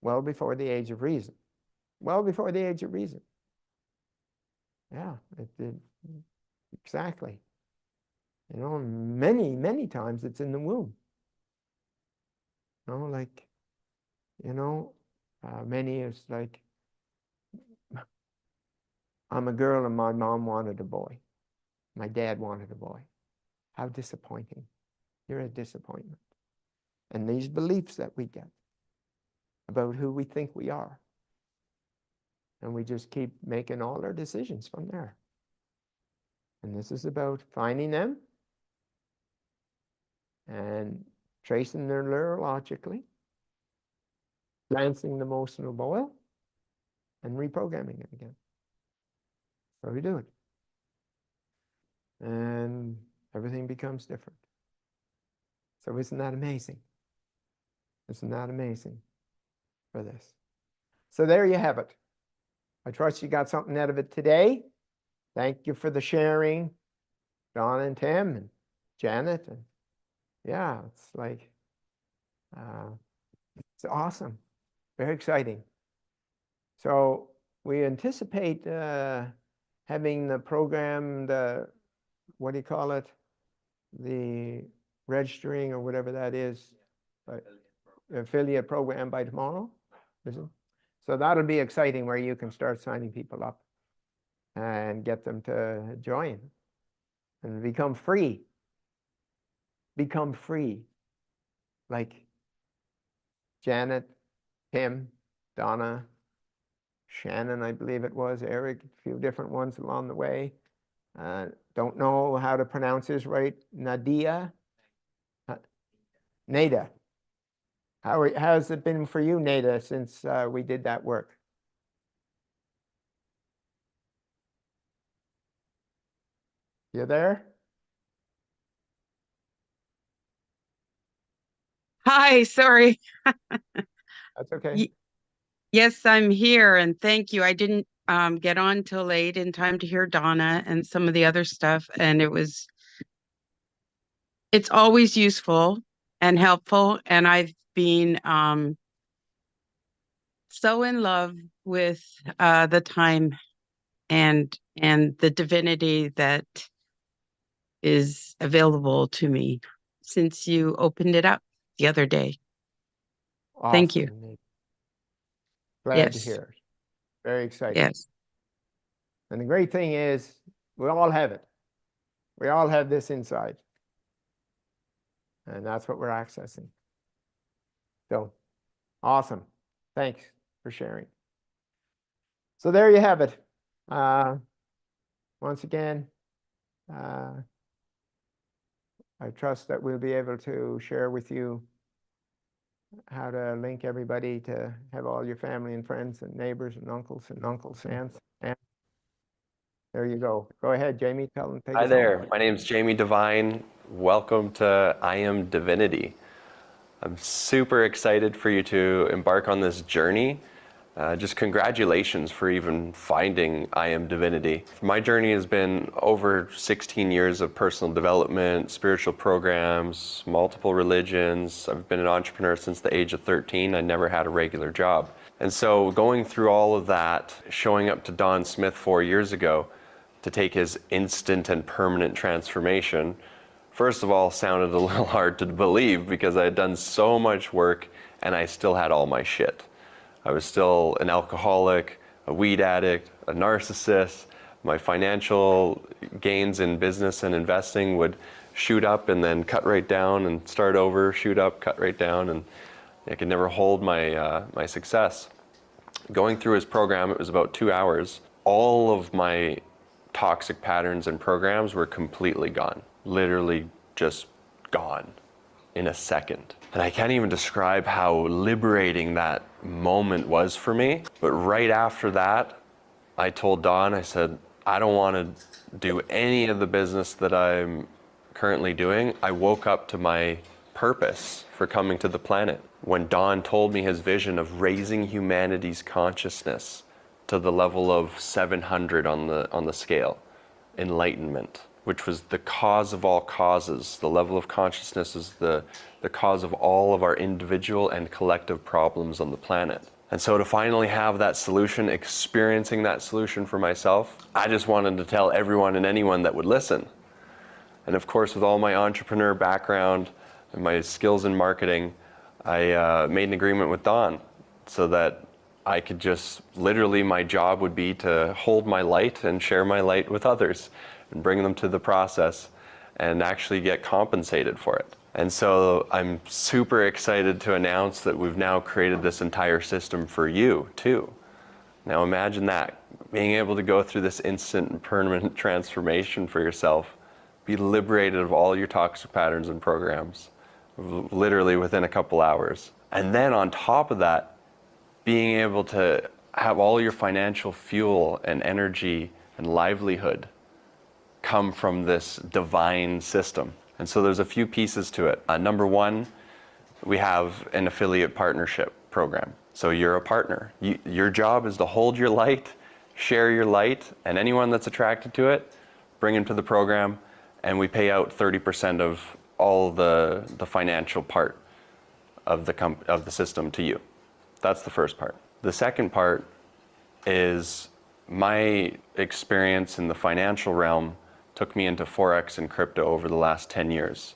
well before the age of reason. Well before the age of reason. Yeah, it did. Exactly. You know, many times it's in the womb. You know, like, you know, many is like, I'm a girl and my mom wanted a boy. My dad wanted a boy. How disappointing. You're a disappointment. And these beliefs that we get about who we think we are. And we just keep making all our decisions from there. And this is about finding them and tracing them neurologically, lancing the emotional boil, and reprogramming it again. So we do it. And everything becomes different. So isn't that amazing? Isn't that amazing for this? So there you have it. I trust you got something out of it today. Thank you for the sharing, Don and Tim and Janet. And yeah, it's like, it's awesome. Very exciting. So we anticipate having the program, what do you call it? The registering or whatever that is, affiliate program by tomorrow. Is it? So that'll be exciting where you can start signing people up and get them to join and become free. Become free. Like Janet, Tim, Donna, Shannon, I believe it was, Eric, a few different ones along the way. Don't know how to pronounce his right. Nadia? Nada. How's it been for you, Nada, since we did that work? You there? Hi, sorry. That's okay. Yes, I'm here, and thank you. I didn't get on till late in time to hear Donna and some of the other stuff, and it's always useful and helpful, and I've been so in love with the time and the divinity that is available to me since you opened it up the other day. Thank you. Awesome. Glad to Yes. hear it. Very exciting. Yes. And the great thing is, we all have it. We all have this inside. And that's what we're accessing. So, awesome. Thanks for sharing. So there you have it. Once again, I trust that we'll be able to share with you how to link everybody to have all your family and friends and neighbors and uncles and aunts. And there you go. Go ahead, Jamie. Tell them. Take Hi us there. home. My name is Jamie Devine. Welcome to IAMDIVINITY. I'm super excited for you to embark on this journey. Just congratulations for even finding IAMDIVINITY. My journey has been over 16 years of personal development, spiritual programs, multiple religions. I've been an entrepreneur since the age of 13. I never had a regular job. And so going through all of that, showing up to Don Smith 4 years ago to take his instant and permanent transformation, first of all, sounded a little hard to believe because I had done so much work and I still had all my shit. I was still an alcoholic, a weed addict, a narcissist. My financial gains in business and investing would shoot up and then cut right down and start over, shoot up, cut right down, and I could never hold my, my success. Going through his program, it was about 2 hours. All of my toxic patterns and programs were completely gone. Literally just gone in a second. And I can't even describe how liberating that moment was for me. But right after that, I told Don, I said, I don't want to do any of the business that I'm currently doing. I woke up to my purpose for coming to the planet. When Don told me his vision of raising humanity's consciousness to the level of 700 on the scale, enlightenment, which was the cause of all causes. The level of consciousness is the cause of all of our individual and collective problems on the planet. And so to finally have that solution, experiencing that solution for myself, I just wanted to tell everyone and anyone that would listen. And of course, with all my entrepreneur background and my skills in marketing, I made an agreement with Don so that I could just, literally my job would be to hold my light and share my light with others and bring them to the process and actually get compensated for it. And so I'm super excited to announce that we've now created this entire system for you too. Now imagine that, being able to go through this instant and permanent transformation for yourself, be liberated of all your toxic patterns and programs, literally within a couple hours. And then on top of that, being able to have all your financial fuel and energy and livelihood come from this divine system. And so there's a few pieces to it. Number one, we have an affiliate partnership program. So you're a partner. Your job is to hold your light, share your light, and anyone that's attracted to it, bring them to the program, and we pay out 30% of all the financial part of the system to you. That's the first part. The second part is my experience in the financial realm took me into Forex and crypto over the last 10 years.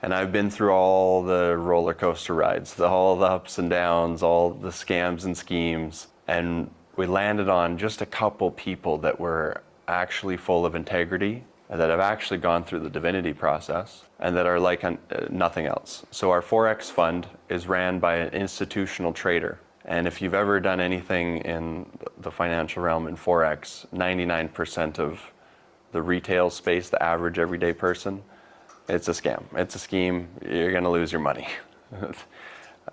And I've been through all the roller coaster rides, all the ups and downs, all the scams and schemes. And we landed on just a couple people that were actually full of integrity, that have actually gone through the divinity process, and that are like nothing else. So our Forex fund is ran by an institutional trader. And if you've ever done anything in the financial realm in Forex, 99% of the retail space, the average everyday person, it's a scam. It's a scheme. You're gonna lose your money.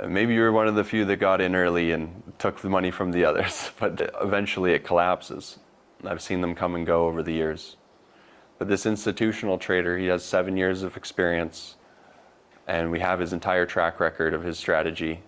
Maybe you're one of the few that got in early and took the money from the others, but eventually it collapses. I've seen them come and go over the years. But this institutional trader, he has 7 years of experience, and we have his entire track record of his strategy.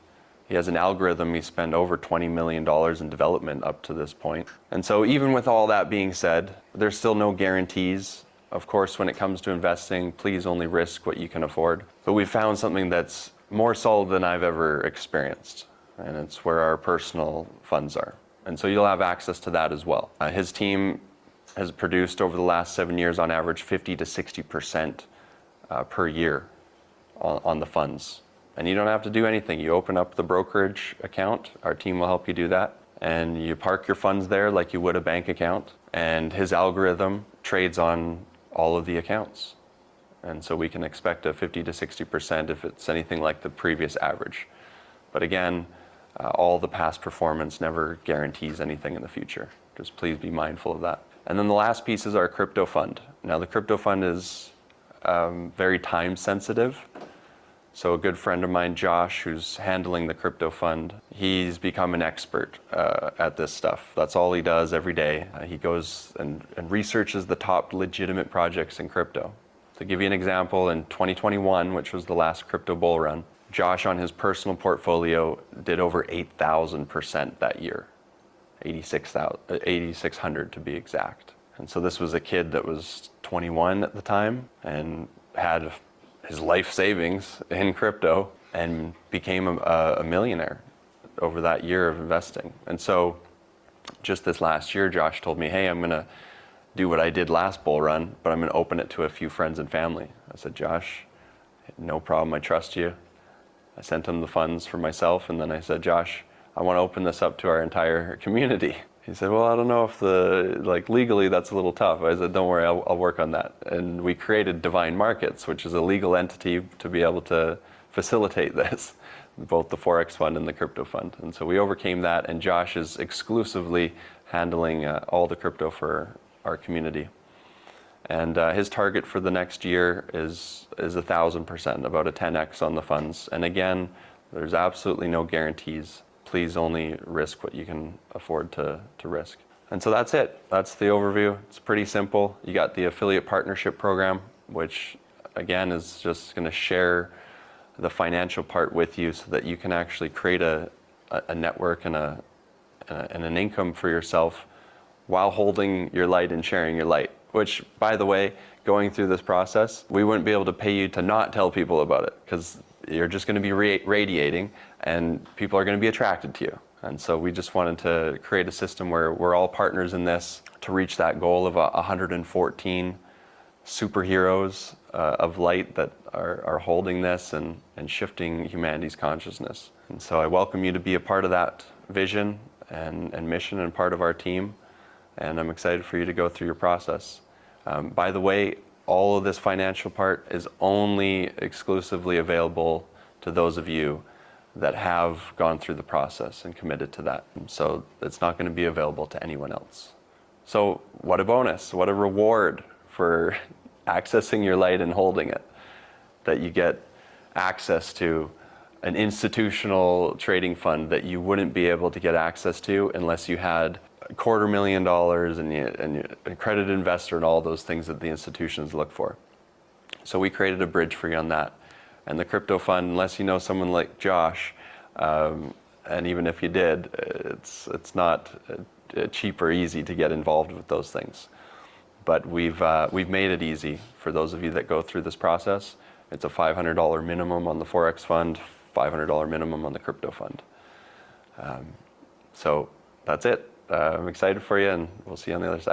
He has an algorithm. He spent over $20 million in development up to this point. And so even with all that being said, there's still no guarantees. Of course, when it comes to investing, please only risk what you can afford. But we found something that's more solid than I've ever experienced, and it's where our personal funds are. And so you'll have access to that as well. His team has produced over the last 7 years on average 50 to 60% per year on the funds And you don't have to do anything. You open up the brokerage account, our team will help you do that, and you park your funds there like you would a bank account, and his algorithm trades on all of the accounts. And so we can expect a 50 to 60% if it's anything like the previous average. But again, all the past performance never guarantees anything in the future. Just please be mindful of that. And then the last piece is our crypto fund. Now the crypto fund is very time sensitive. So a good friend of mine, Josh, who's handling the crypto fund, he's become an expert at this stuff. That's all he does every day. He goes and researches the top legitimate projects in crypto. To give you an example, in 2021, which was the last crypto bull run, Josh on his personal portfolio did over 8,000% that year. 8,600 to be exact. And so this was a kid that was 21 at the time and had his life savings in crypto and became a millionaire over that year of investing. And so just this last year, Josh told me, hey, I'm gonna do what I did last bull run, but I'm gonna open it to a few friends and family. I said, Josh, no problem, I trust you. I sent him the funds for myself, and then I said, Josh, I wanna open this up to our entire community. He said, well, I don't know if legally that's a little tough. I said, don't worry, I'll work on that. And we created Divine Markets, which is a legal entity to be able to facilitate this, both the Forex fund and the crypto fund. And so we overcame that, and Josh is exclusively handling all the crypto for our community. And his target for the next year is 1,000%, about a 10x on the funds. And again, there's absolutely no guarantees. Please only risk what you can afford to risk. And so that's it. That's the overview. It's pretty simple. You got the affiliate partnership program, which again is just going to share the financial part with you so that you can actually create a network and an income for yourself while holding your light and sharing your light. Which, by the way, going through this process, we wouldn't be able to pay you to not tell people about it, because you're just going to be radiating and people are going to be attracted to you. And so we just wanted to create a system where we're all partners in this to reach that goal of 114 superheroes of light that are holding this and shifting humanity's consciousness. And so I welcome you to be a part of that vision and mission and part of our team. And I'm excited for you to go through your process. By the way, all of this financial part is only exclusively available to those of you that have gone through the process and committed to that. So it's not going to be available to anyone else. So what a bonus, what a reward for accessing your light and holding it, that you get access to an institutional trading fund that you wouldn't be able to get access to unless you had $250,000 and you accredited investor and all those things that the institutions look for. So we created a bridge for you on that. And the crypto fund, unless you know someone like Josh, and even if you did, it's not cheap or easy to get involved with those things. But we've made it easy for those of you that go through this process. It's a $500 minimum on the Forex fund, $500 minimum on the crypto fund. So that's it. I'm excited for you, and we'll see you on the other side.